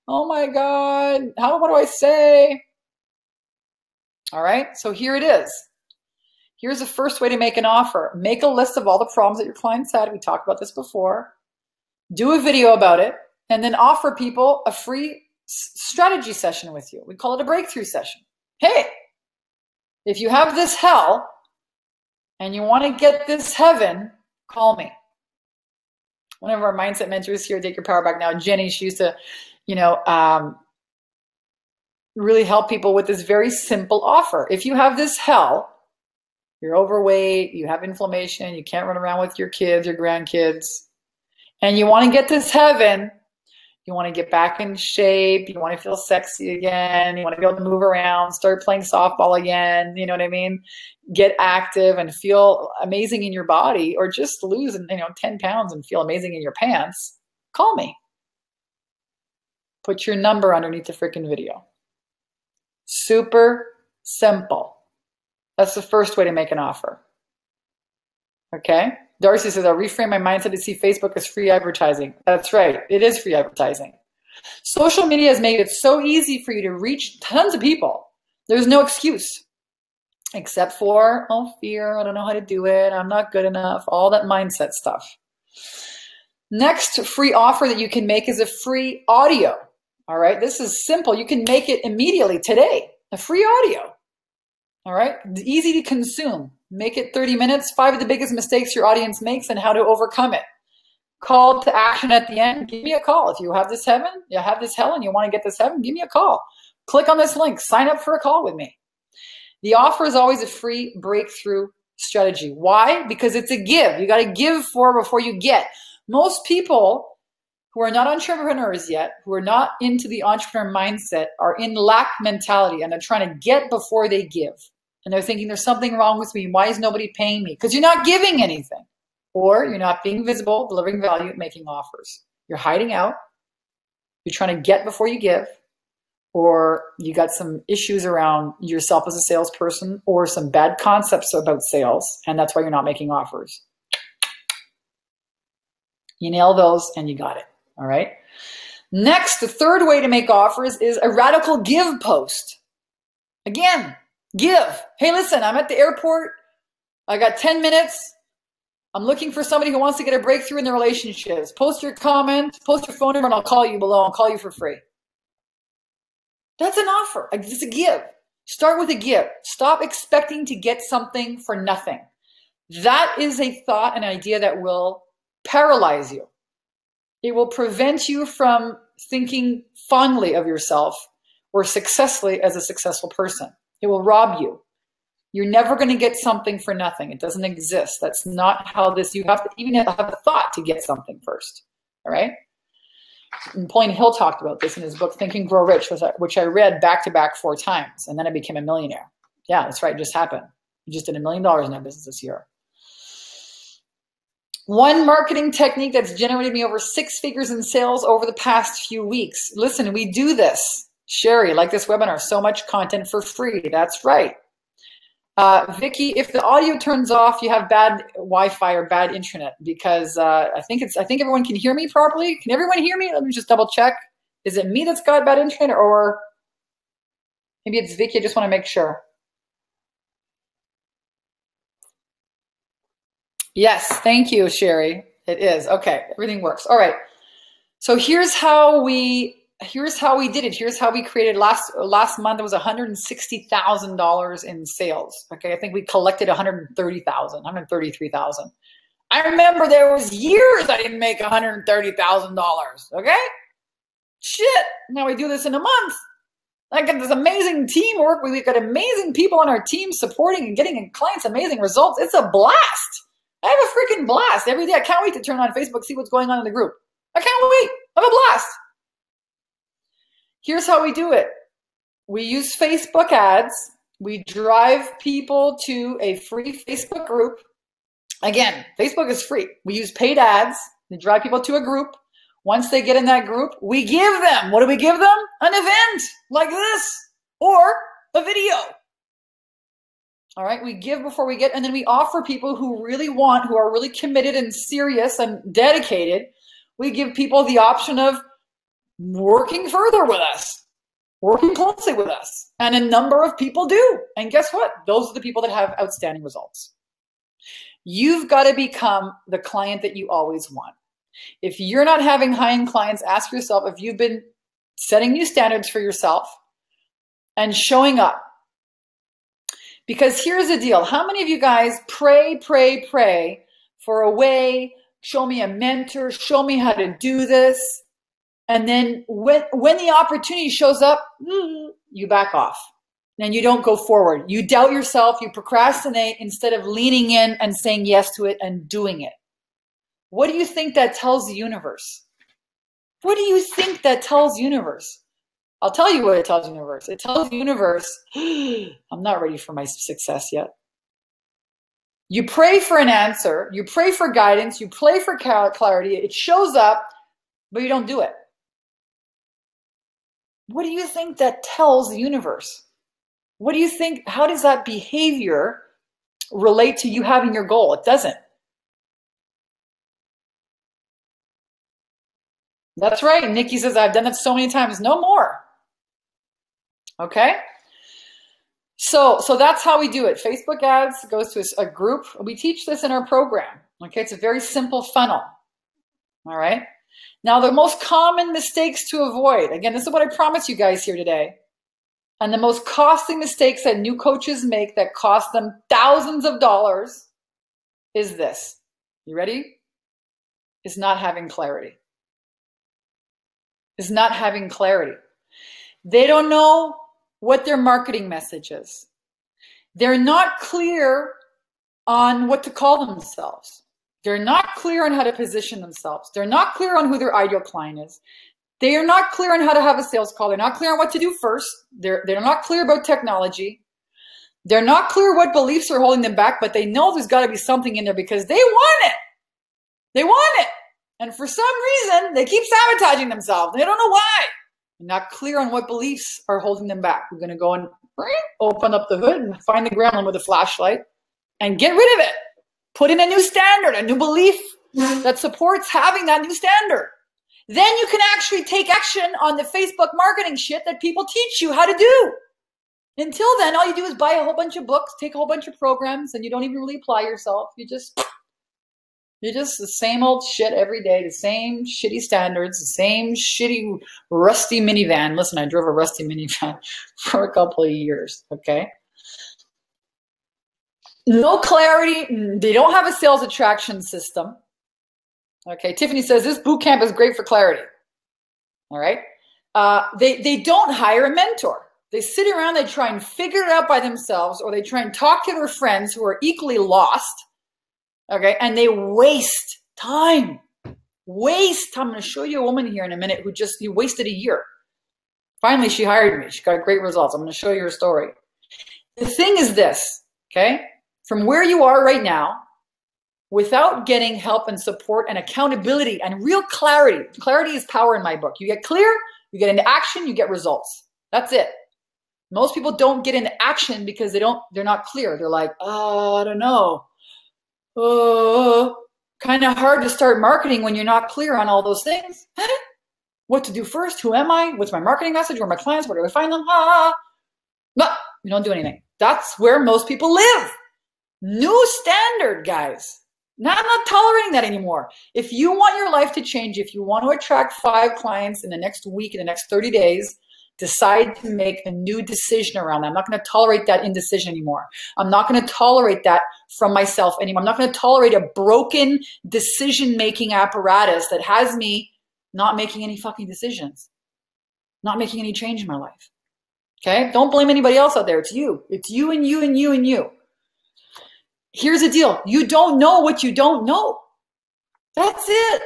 Oh my God, what do I say? All right, so here it is. Here's the first way to make an offer. Make a list of all the problems that your clients had. We talked about this before. Do a video about it, and then offer people a free strategy session with you. We call it a breakthrough session. Hey, if you have this hell and you want to get this heaven, call me. One of our mindset mentors here, Take Your Power Back Now, Jenny, she used to, really help people with this very simple offer. If you have this hell, you're overweight, you have inflammation, you can't run around with your kids, your grandkids, and you want to get this heaven, you want to get back in shape, you want to feel sexy again, you want to be able to move around, start playing softball again, you know what I mean? Get active and feel amazing in your body, or just lose 10 pounds and feel amazing in your pants, call me. Put your number underneath the freaking video. Super simple. That's the first way to make an offer. Okay? Darcy says, I'll reframe my mindset to see Facebook as free advertising. That's right. It is free advertising. Social media has made it so easy for you to reach tons of people. There's no excuse. Except for, fear. I don't know how to do it. I'm not good enough. All that mindset stuff. Next free offer that you can make is a free audio. All right. This is simple. You can make it immediately today. A free audio. All right. Easy to consume. Make it 30 minutes. 5 of the biggest mistakes your audience makes and how to overcome it. Call to action at the end. Give me a call. If you have this heaven, you have this hell, and you want to get this heaven, give me a call. Click on this link. Sign up for a call with me. The offer is always a free breakthrough strategy. Why? Because it's a give. You got to give before you get. Most people who are not entrepreneurs yet, who are not into the entrepreneur mindset, are in lack mentality, and they're trying to get before they give. And they're thinking there's something wrong with me. Why is nobody paying me? Because you're not giving anything. Or you're not being visible, delivering value, making offers. You're hiding out. You're trying to get before you give. Or you got some issues around yourself as a salesperson, or some bad concepts about sales, and that's why you're not making offers. You nail those and you got it. All right. Next, the third way to make offers is a radical give post. Again, give. Hey, listen, I'm at the airport. I got 10 minutes. I'm looking for somebody who wants to get a breakthrough in their relationships. Post your comment, post your phone number, and I'll call you below. I'll call you for free. That's an offer. It's a give. Start with a give. Stop expecting to get something for nothing. That is a thought, an idea that will paralyze you. It will prevent you from thinking fondly of yourself or successfully as a successful person. It will rob you. You're never going to get something for nothing. It doesn't exist. That's not how this, you have to even have a thought to get something first. All right. Napoleon Hill talked about this in his book, Think and Grow Rich, which I read back to back 4 times. And then I became a millionaire. Yeah, that's right. It just happened. I just did $1 million in that business this year. One marketing technique that's generated me over 6 figures in sales over the past few weeks. Listen, we do this. Sherry, like this webinar, so much content for free. That's right. Vicky, if the audio turns off, you have bad Wi-Fi or bad internet, because I think everyone can hear me properly. Can everyone hear me? Let me just double check. Is it me that's got bad internet, or maybe it's Vicky? I just want to make sure. Yes, thank you, Sherry. It is. Okay, everything works. All right. So here's how we did it. Here's how we created last month. It was $160,000 in sales. Okay, I think we collected 133,000. I remember there was years I didn't make $130,000. Okay, shit. Now we do this in a month. I got this amazing teamwork. We've got amazing people on our team supporting and getting clients amazing results. It's a blast. I have a freaking blast every day. I can't wait to turn on Facebook, see what's going on in the group. I can't wait. I have a blast. Here's how we do it. We use Facebook ads. We drive people to a free Facebook group. Again, Facebook is free. We use paid ads. We drive people to a group. Once they get in that group, we give them, what do we give them? An event like this or a video. All right, we give before we get, and then we offer people who really want, who are really committed and serious and dedicated. We give people the option of working further with us, working closely with us. And a number of people do. And guess what? Those are the people that have outstanding results. You've got to become the client that you always want. If you're not having high-end clients, ask yourself if you've been setting new standards for yourself and showing up. Because here's the deal. How many of you guys pray for a way, show me a mentor, show me how to do this, and then when the opportunity shows up, you back off and you don't go forward. You doubt yourself, you procrastinate instead of leaning in and saying yes to it and doing it. What do you think that tells the universe? What do you think that tells the universe? I'll tell you what it tells the universe. It tells the universe, I'm not ready for my success yet. You pray for an answer, you pray for guidance, you pray for clarity, it shows up, but you don't do it. What do you think that tells the universe? What do you think, how does that behavior relate to you having your goal? It doesn't. That's right. Nikki says, I've done it so many times. No more. Okay. So that's how we do it. Facebook ads goes to a group. We teach this in our program. Okay. It's a very simple funnel. All right. Now, the most common mistakes to avoid, again, this is what I promise you guys here today. And the most costly mistakes that new coaches make that cost them thousands of dollars is this. You ready? Is not having clarity. Is not having clarity. They don't know what their marketing message is. They're not clear on what to call themselves. They're not clear on how to position themselves. They're not clear on who their ideal client is. They are not clear on how to have a sales call. They're not clear on what to do first. They're not clear about technology. They're not clear what beliefs are holding them back, but they know there's got to be something in there because they want it. They want it. And for some reason, they keep sabotaging themselves. They don't know why. They're not clear on what beliefs are holding them back. We're going to go and open up the hood and find the gremlin with a flashlight and get rid of it. Put in a new standard, a new belief that supports having that new standard. Then you can actually take action on the Facebook marketing shit that people teach you how to do. Until then, all you do is buy a whole bunch of books, take a whole bunch of programs, and you don't even really apply yourself. You're just the same old shit every day, the same shitty standards, the same shitty rusty minivan. Listen, I drove a rusty minivan for a couple of years, okay? No clarity. They don't have a sales attraction system. Okay, Tiffany says this boot camp is great for clarity. All right. They don't hire a mentor. They sit around, they try and figure it out by themselves, or they try and talk to their friends who are equally lost, okay? And they waste time. Waste time. I'm going to show you a woman here in a minute who wasted a year. Finally, she hired me. She got great results. I'm going to show you her story. The thing is this, okay? From where you are right now, without getting help and support and accountability and real clarity. Clarity is power in my book. You get clear, you get into action, you get results. That's it. Most people don't get into action because they're not clear. They're like, oh, I don't know. Oh, kind of hard to start marketing when you're not clear on all those things. What to do first? Who am I? What's my marketing message? Where are my clients? Where do I find them? No, we don't do anything. That's where most people live. New standard, guys. Now, I'm not tolerating that anymore. If you want your life to change, if you want to attract 5 clients in the next week, in the next 30 days, decide to make a new decision around that. I'm not going to tolerate that indecision anymore. I'm not going to tolerate that from myself anymore. I'm not going to tolerate a broken decision-making apparatus that has me not making any fucking decisions, not making any change in my life. Okay? Don't blame anybody else out there. It's you. It's you and you and you and you. Here's the deal. You don't know what you don't know. That's it.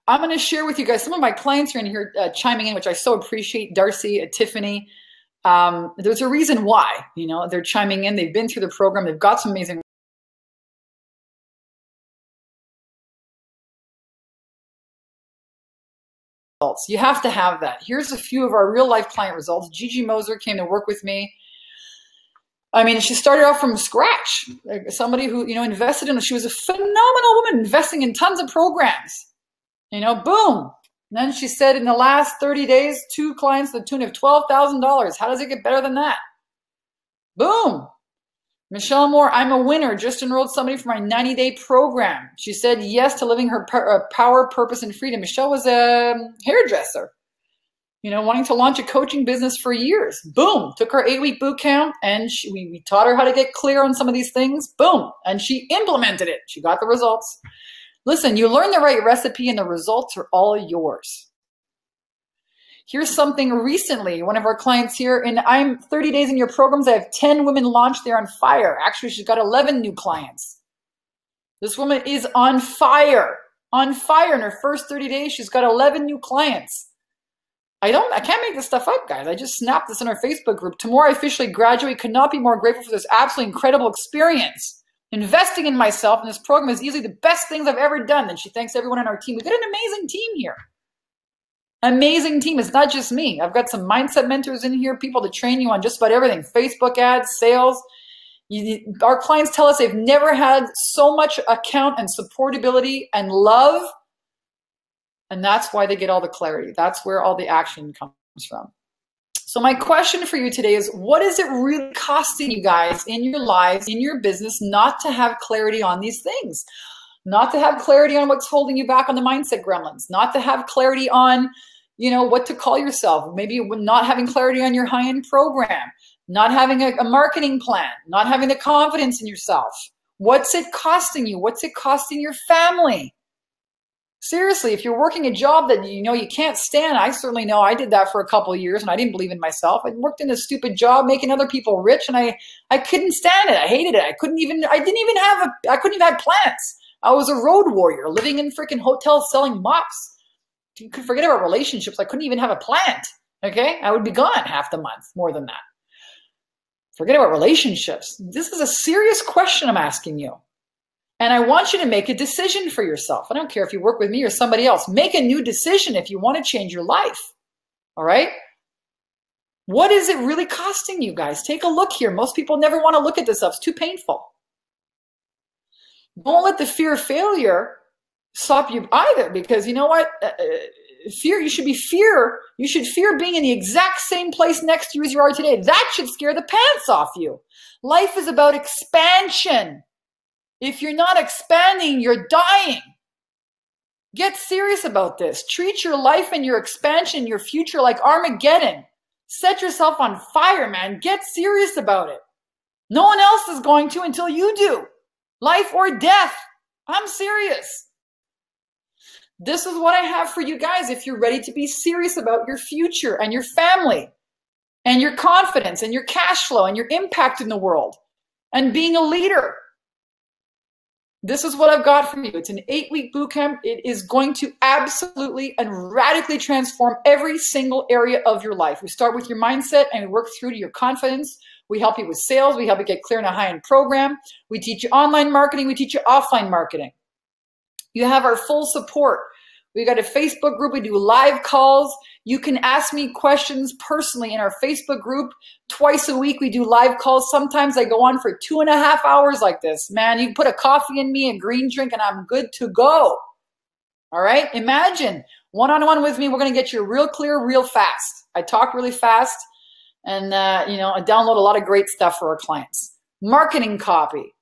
I'm going to share with you guys, some of my clients are in here chiming in, which I so appreciate. Darcy, Tiffany. There's a reason why, they're chiming in. They've been through the program. They've got some amazing results. You have to have that. Here's a few of our real life client results. Gigi Moser came to work with me. I mean, she started off from scratch. Like somebody who, invested in, she was a phenomenal woman investing in tons of programs. Boom. And then she said in the last 30 days, 2 clients to the tune of $12,000. How does it get better than that? Boom. Michelle Moore, I'm a winner. Just enrolled somebody for my 90-day program. She said yes to living her power, purpose, and freedom. Michelle was a hairdresser, wanting to launch a coaching business for years. Boom. Took her 8-week boot camp, and we taught her how to get clear on some of these things. Boom. And she implemented it. She got the results. Listen, you learn the right recipe and the results are all yours. Here's something recently. One of our clients here, and I'm 30 days in your programs. I have 10 women launched. They're on fire. Actually, she's got 11 new clients. This woman is on fire. On fire in her first 30 days. She's got 11 new clients. I can't make this stuff up, guys. I just snapped this in our Facebook group. Tomorrow I officially graduate. Could not be more grateful for this absolutely incredible experience. Investing in myself in this program is easily the best things I've ever done. And she thanks everyone on our team. We've got an amazing team here. Amazing team. It's not just me. I've got some mindset mentors in here, people to train you on just about everything. Facebook ads, sales. Our clients tell us they've never had so much account and supportability and love. And that's why they get all the clarity. That's where all the action comes from. So my question for you today is, what is it really costing you guys in your lives, in your business, not to have clarity on these things? Not to have clarity on what's holding you back on the mindset gremlins, not to have clarity on, what to call yourself, maybe not having clarity on your high-end program, not having a marketing plan, not having the confidence in yourself. What's it costing you? What's it costing your family? Seriously, if you're working a job that you can't stand, I certainly know I did that for a couple of years and I didn't believe in myself. I worked in a stupid job making other people rich and I couldn't stand it. I hated it. I couldn't even have plans. I was a road warrior living in freaking hotels selling mops. You could forget about relationships. I couldn't even have a plant. Okay? I would be gone half the month, more than that. Forget about relationships. This is a serious question I'm asking you. And I want you to make a decision for yourself. I don't care if you work with me or somebody else. Make a new decision if you want to change your life. All right? What is it really costing you guys? Take a look here. Most people never want to look at this stuff. It's too painful. Don't let the fear of failure stop you either, because you know what? You should fear being in the exact same place next to you as you are today. That should scare the pants off you. Life is about expansion. If you're not expanding, you're dying. Get serious about this. Treat your life and your expansion, your future like Armageddon. Set yourself on fire, man. Get serious about it. No one else is going to until you do. Life or death. I'm serious. This is what I have for you guys if you're ready to be serious about your future and your family and your confidence and your cash flow and your impact in the world and being a leader. This is what I've got for you. It's an 8-week boot camp. It is going to absolutely and radically transform every single area of your life. We start with your mindset and we work through to your confidence. We help you with sales. We help you get clear in a high-end program. We teach you online marketing. We teach you offline marketing. You have our full support. We got a Facebook group. We do live calls. You can ask me questions personally in our Facebook group. Twice a week, we do live calls. Sometimes I go on for 2.5 hours like this. Man, you put a coffee in me, a green drink, and I'm good to go. All right? Imagine one-on-one with me. We're going to get you real clear, real fast. I talk really fast, and I download a lot of great stuff for our clients. Marketing copy.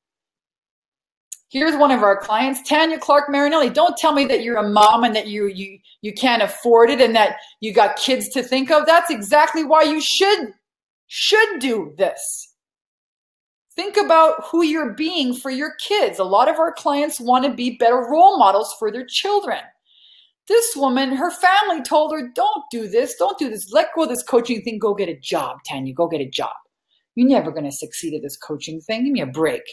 Here's one of our clients, Tanya Clark Marinelli. Don't tell me that you're a mom and that you can't afford it and that you got kids to think of. That's exactly why you should do this. Think about who you're being for your kids. A lot of our clients want to be better role models for their children. This woman, her family told her, don't do this. Don't do this. Let go of this coaching thing. Go get a job, Tanya. Go get a job. You're never going to succeed at this coaching thing. Give me a break.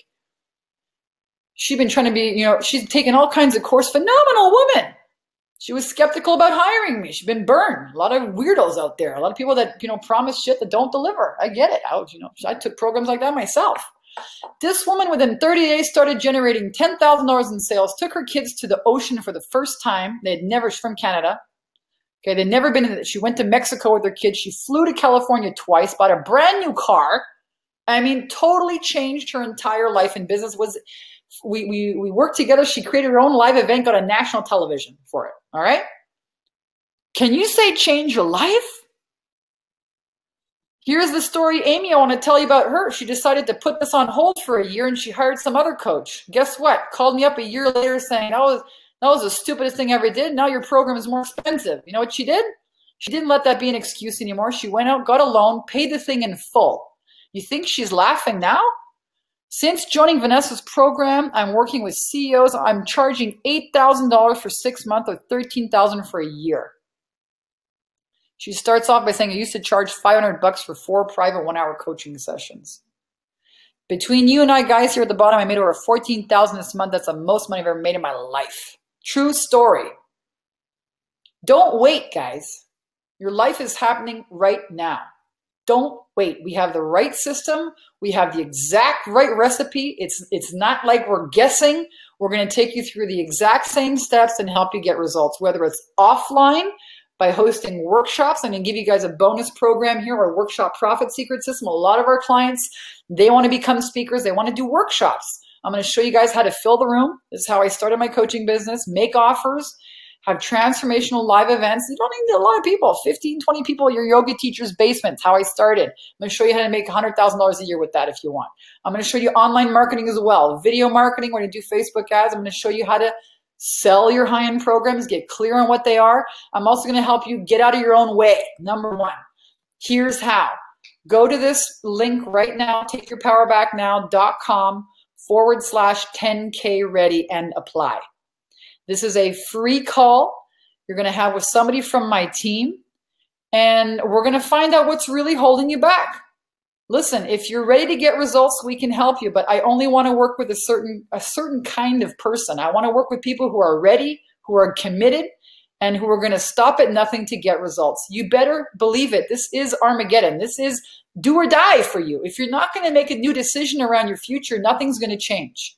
She's been trying to be, she's taken all kinds of courses. Phenomenal woman. She was skeptical about hiring me. She's been burned. A lot of weirdos out there. A lot of people that, promise shit that don't deliver. I get it. I took programs like that myself. This woman within 30 days started generating $10,000 in sales, took her kids to the ocean for the first time. They had never, she's from Canada. Okay, they'd never been in it. She went to Mexico with her kids. She flew to California twice, bought a brand new car. Totally changed her entire life and business. We worked together. She created her own live event, got on national television for it. All right. Can you say change your life? Here's the story, Amy, I want to tell you about her. She decided to put this on hold for a year and she hired some other coach. Guess what? Called me up a year later saying, that was the stupidest thing I ever did. Now your program is more expensive. You know what she did? She didn't let that be an excuse anymore. She went out, got a loan, paid the thing in full. You think she's laughing now? Since joining Vanessa's program, I'm working with CEOs. I'm charging $8,000 for 6 months or $13,000 for a year. She starts off by saying, I used to charge $500 for 4 private 1-hour coaching sessions. Between you and I guys here at the bottom, I made over $14,000 this month. That's the most money I've ever made in my life. True story. Don't wait, guys. Your life is happening right now. Don't wait. We have the right system. We have the exact right recipe. It's not like we're guessing. We're going to take you through the exact same steps and help you get results, whether it's offline by hosting workshops. I'm going to give you guys a bonus program here, our workshop profit secret system. A lot of our clients, they want to become speakers. They want to do workshops. I'm going to show you guys how to fill the room. This is how I started my coaching business, make offers, have transformational live events. You don't need a lot of people, 15, 20 people in your yoga teacher's basement. It's how I started. I'm going to show you how to make $100,000 a year with that if you want. I'm going to show you online marketing as well. Video marketing, we're going to do Facebook ads. I'm going to show you how to sell your high-end programs, get clear on what they are. I'm also going to help you get out of your own way. Number one, here's how. Go to this link right now, takeyourpowerbacknow.com/10K ready and apply. This is a free call you're going to have with somebody from my team, and we're going to find out what's really holding you back. Listen, if you're ready to get results, we can help you, but I only want to work with a certain kind of person. I want to work with people who are ready, who are committed, and who are going to stop at nothing to get results. You better believe it. This is Armageddon. This is do or die for you. If you're not going to make a new decision around your future, nothing's going to change.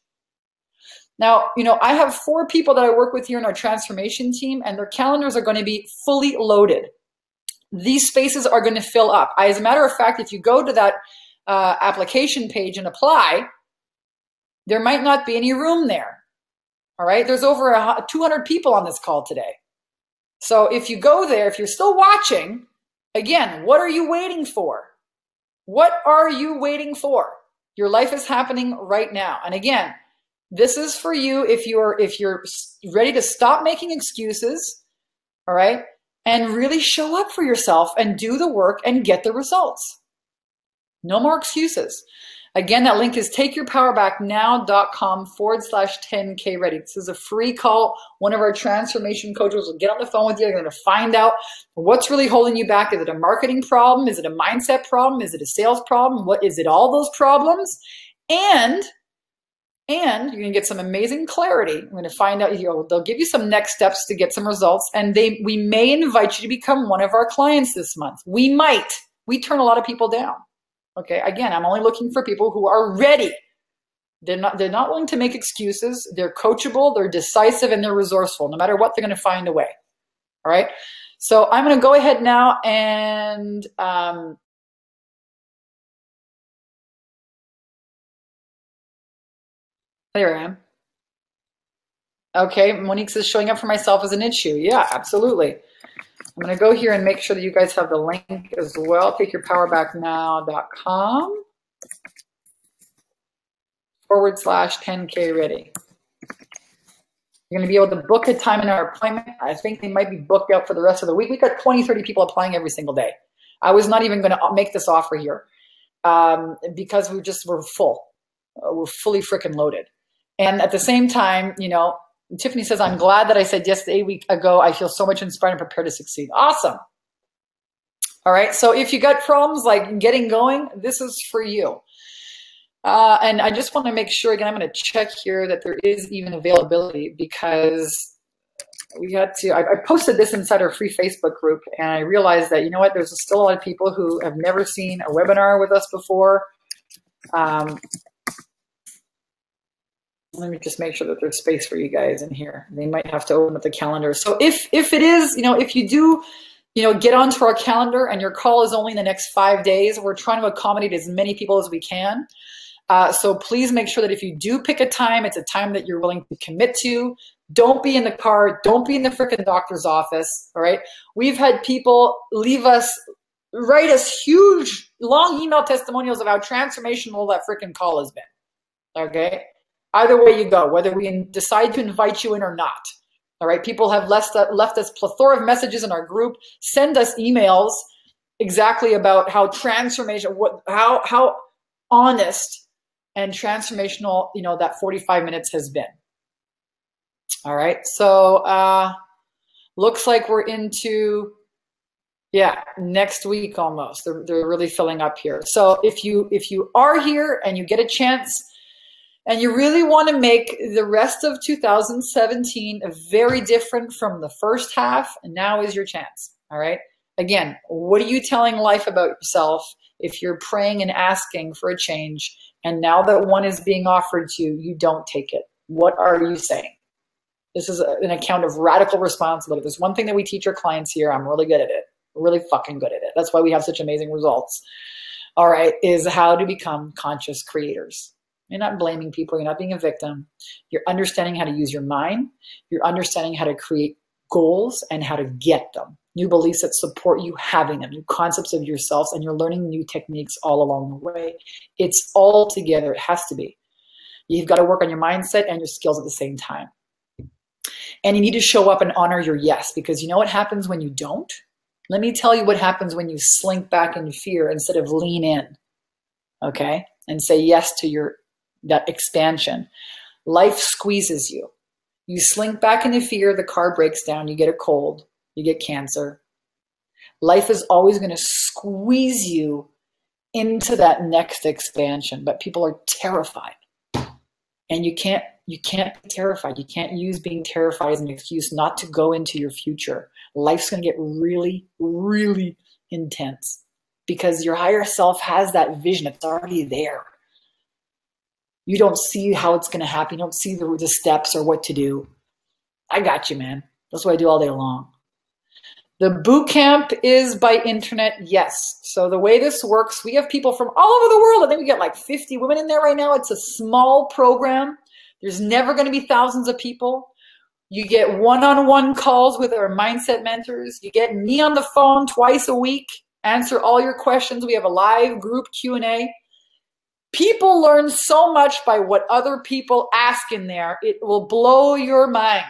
Now, I have 4 people that I work with here in our transformation team, and their calendars are going to be fully loaded. These spaces are going to fill up. As a matter of fact, if you go to that application page and apply, there might not be any room there. All right. There's over 200 people on this call today. So if you go there, if you're still watching, again, what are you waiting for? What are you waiting for? Your life is happening right now. And again, this is for you if you're ready to stop making excuses, all right, and really show up for yourself and do the work and get the results. No more excuses. Again, that link is takeyourpowerbacknow.com/10K ready. This is a free call. One of our transformation coaches will get on the phone with you. They're going to find out what's really holding you back. Is it a marketing problem? Is it a mindset problem? Is it a sales problem? What is it? All those problems. And you're going to get some amazing clarity. We're going to find out, they'll give you some next steps to get some results. And we may invite you to become one of our clients this month. We might. We turn a lot of people down. Okay, again, I'm only looking for people who are ready. They're not willing to make excuses. They're coachable, they're decisive, and they're resourceful. No matter what, they're going to find a way. All right. So I'm going to go ahead now and there I am. Okay, Monique says showing up for myself is an issue. Yeah, absolutely. I'm going to go here and make sure that you guys have the link as well. takeyourpowerbacknow.com/10K ready. You're going to be able to book a time in our appointment. I think they might be booked out for the rest of the week. We've got 20, 30 people applying every single day. I was not even going to make this offer here because we're full. We're fully freaking loaded. And at the same time, Tiffany says, I'm glad that I said yes 8 weeks ago. I feel so much inspired and prepared to succeed. Awesome. All right. So if you got problems like getting going, this is for you. And I just want to make sure, again, I'm going to check here that there is even availability because I posted this inside our free Facebook group and I realized that, there's still a lot of people who have never seen a webinar with us before. Let me just make sure that there's space for you guys in here. They might have to open up the calendar. So if it is, if you do, get onto our calendar and your call is only in the next 5 days, we're trying to accommodate as many people as we can. So please make sure that if you do pick a time, it's a time that you're willing to commit to. Don't be in the car. Don't be in the freaking doctor's office. All right. We've had people write us huge, long email testimonials of how transformational that freaking call has been. Okay. Either way you go, whether we decide to invite you in or not. All right, people have left us plethora of messages in our group. Send us emails exactly about how how honest and transformational, that 45 minutes has been. All right, so looks like we're into, next week almost. They're really filling up here. So if you are here and you get a chance, and you really want to make the rest of 2017 very different from the first half, and now is your chance, all right? Again, what are you telling life about yourself if you're praying and asking for a change, and now that one is being offered to you, you don't take it? What are you saying? This is an account of radical responsibility. There's one thing that we teach our clients here. I'm really good at it. Really fucking good at it. That's why we have such amazing results, all right, is how to become conscious creators. You're not blaming people. You're not being a victim. You're understanding how to use your mind. You're understanding how to create goals and how to get them. New beliefs that support you having them, new concepts of yourselves, and you're learning new techniques all along the way. It's all together. It has to be. You've got to work on your mindset and your skills at the same time. And you need to show up and honor your yes, because you know what happens when you don't? Let me tell you what happens when you slink back in fear instead of lean in, okay? And say yes to that expansion. Life squeezes you. You slink back into fear, the car breaks down, you get a cold, you get cancer. Life is always going to squeeze you into that next expansion, but people are terrified. And you can't be terrified. You can't use being terrified as an excuse not to go into your future. Life's going to get really, really intense because your higher self has that vision. It's already there. You don't see how it's going to happen. You don't see the steps or what to do. I got you, man. That's what I do all day long. The boot camp is by internet, yes. So the way this works, we have people from all over the world. I think we got like 50 women in there right now. It's a small program. There's never going to be thousands of people. You get one-on-one calls with our mindset mentors. You get me on the phone twice a week, answer all your questions. We have a live group Q&A. People learn so much by what other people ask in there. It will blow your mind.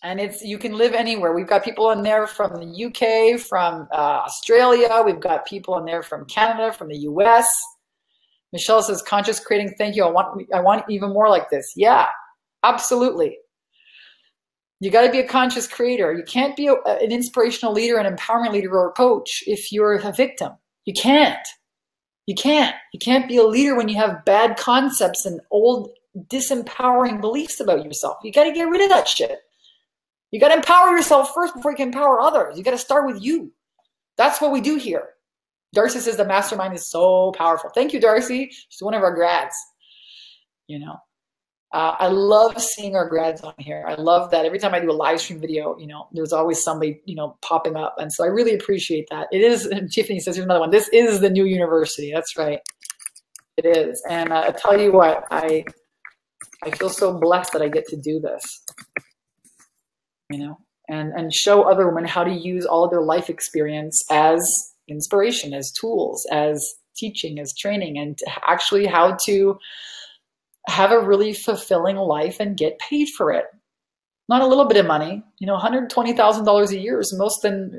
And you can live anywhere. We've got people in there from the UK, from Australia. We've got people in there from Canada, from the US. Michelle says, conscious creating, thank you. I want even more like this. Yeah, absolutely. You got to be a conscious creator. You can't be an inspirational leader, an empowerment leader, or a coach if you're a victim. You can't. You can't. You can't be a leader when you have bad concepts and old disempowering beliefs about yourself. You got to get rid of that shit. You got to empower yourself first before you can empower others. You got to start with you. That's what we do here. Darcy says the mastermind is so powerful. Thank you, Darcy. She's one of our grads. You know, I love seeing our grads on here. I love that every time I do a live stream video, you know, there's always somebody, you know, popping up. And so I really appreciate that. It is, and Tiffany says, here's another one. This is the new university. That's right. It is. And I tell you what, I feel so blessed that I get to do this, you know, and show other women how to use all of their life experience as inspiration, as tools, as teaching, as training, and actually how to have a really fulfilling life and get paid for it. Not a little bit of money, you know, $120,000 a year is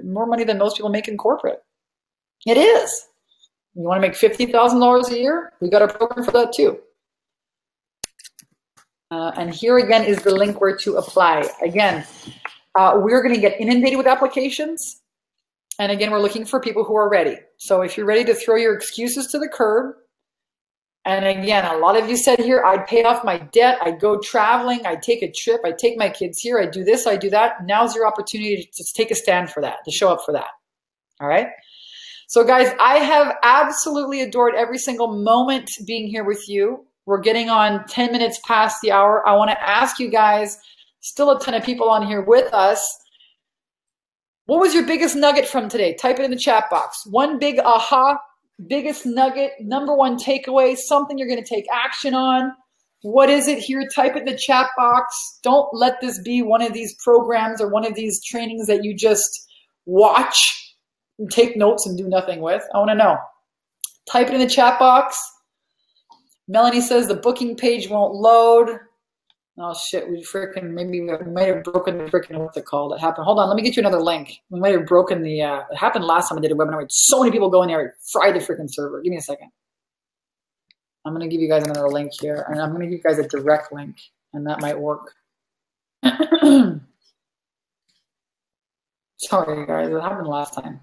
more money than most people make in corporate. It is. You want to make $50,000 a year? We got a program for that too. And here again is the link where to apply. Again, we're going to get inundated with applications. And again, we're looking for people who are ready. So if you're ready to throw your excuses to the curb, and again, a lot of you said here, I'd pay off my debt, I'd go traveling, I'd take a trip, I'd take my kids here, I'd do this, I'd do that. Now's your opportunity to take a stand for that, to show up for that. All right? So guys, I have absolutely adored every single moment being here with you. We're getting on 10 minutes past the hour. I want to ask you guys, still a ton of people on here with us, what was your biggest nugget from today? Type it in the chat box. One big aha, biggest nugget, number one takeaway, something you're going to take action on. What is it here? Type it in the chat box. Don't let this be one of these programs or one of these trainings that you just watch and take notes and do nothing with. I want to know. Type it in the chat box. Melanie says the booking page won't load. Oh shit, maybe we might have broken the freaking, what's it called? It happened. Hold on, let me get you another link. We might have broken the, it happened last time I did a webinar. We had so many people going there, it fried the freaking server. Give me a second. I'm going to give you guys another link here, and I'm going to give you guys a direct link, and that might work. Sorry guys, it happened last time.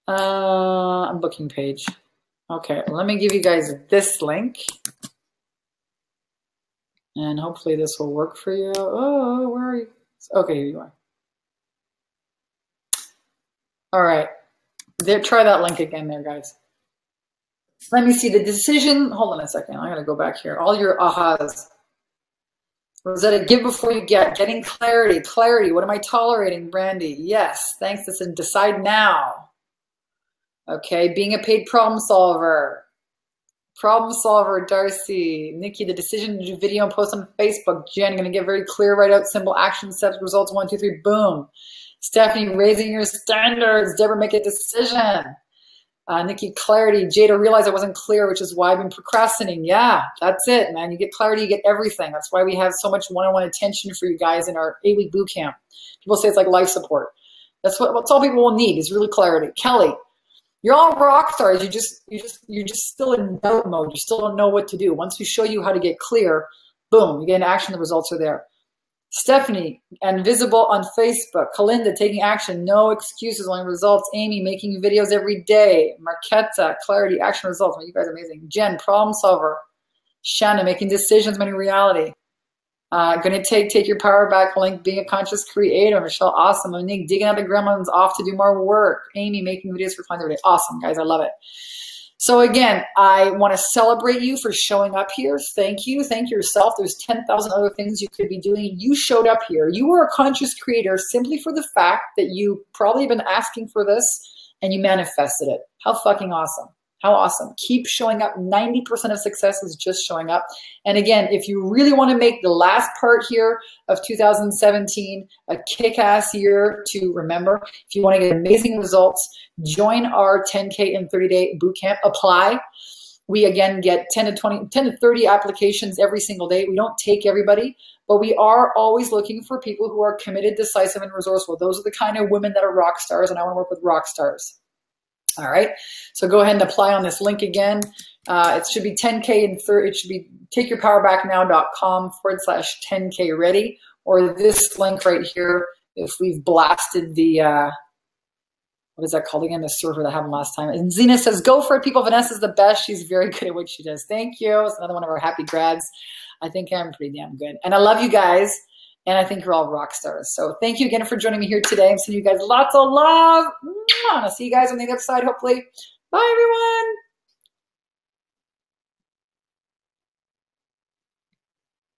Booking page. Okay, let me give you guys this link. And hopefully this will work for you. Oh, where are you? Okay, here you are. All right. There, try that link again there, guys. Let me see the decision. Hold on a second. I got to go back here. All your ahas. Rosetta, give before you get. Getting clarity. Clarity. What am I tolerating, Brandy? Yes. Thanks. Listen, decide now. Okay. Being a paid problem solver. Problem solver, Darcy. Nikki, the decision to do video and post on Facebook. Jen, going to get very clear, write out simple action steps, results, 1, 2, 3, boom. Stephanie, raising your standards. Deborah, make a decision. Nikki, clarity. Jada, realize I wasn't clear, which is why I've been procrastinating. Yeah, that's it, man. You get clarity, you get everything. That's why we have so much one-on-one attention for you guys in our 8-week boot camp. People say it's like life support. That's all people will need is really clarity. Kelly, you're all rock stars. You're just still in doubt mode. You still don't know what to do. Once we show you how to get clear, boom, you get in action. The results are there. Stephanie, and visible on Facebook. Kalinda, taking action. No excuses, only results. Amy, making videos every day. Marquetta, clarity, action, results. You guys are amazing. Jen, problem solver. Shanna, making decisions, making reality. Gonna take your power back link, being a conscious creator. Michelle, awesome. Monique, digging out the gremlins, off to do more work. Amy, making videos for clients every day. Awesome, guys, I love it. So again, I want to celebrate you for showing up here. Thank you. Thank yourself. There's 10,000 other things you could be doing. You showed up here. You were a conscious creator simply for the fact that you probably been asking for this and you manifested it. How fucking awesome. How awesome. Keep showing up. 90% of success is just showing up. And again, if you really want to make the last part here of 2017 a kick-ass year to remember, if you want to get amazing results, join our 10K in 30-day bootcamp. Apply. We, again, get 10 to 30 applications every single day. We don't take everybody, but we are always looking for people who are committed, decisive, and resourceful. Those are the kind of women that are rock stars, and I want to work with rock stars. All right, so go ahead and apply on this link again. It should be 10K and it should be takeyourpowerbacknow.com/10K ready, or this link right here if we've blasted the, what is that called again? The server that happened last time. And Zena says, go for it, people. Vanessa's the best. She's very good at what she does. Thank you. It's another one of our happy grads. I think I'm pretty damn good. And I love you guys. And I think you're all rock stars. So thank you again for joining me here today. I'm sending you guys lots of love. I'll see you guys on the other side, hopefully. Bye, everyone.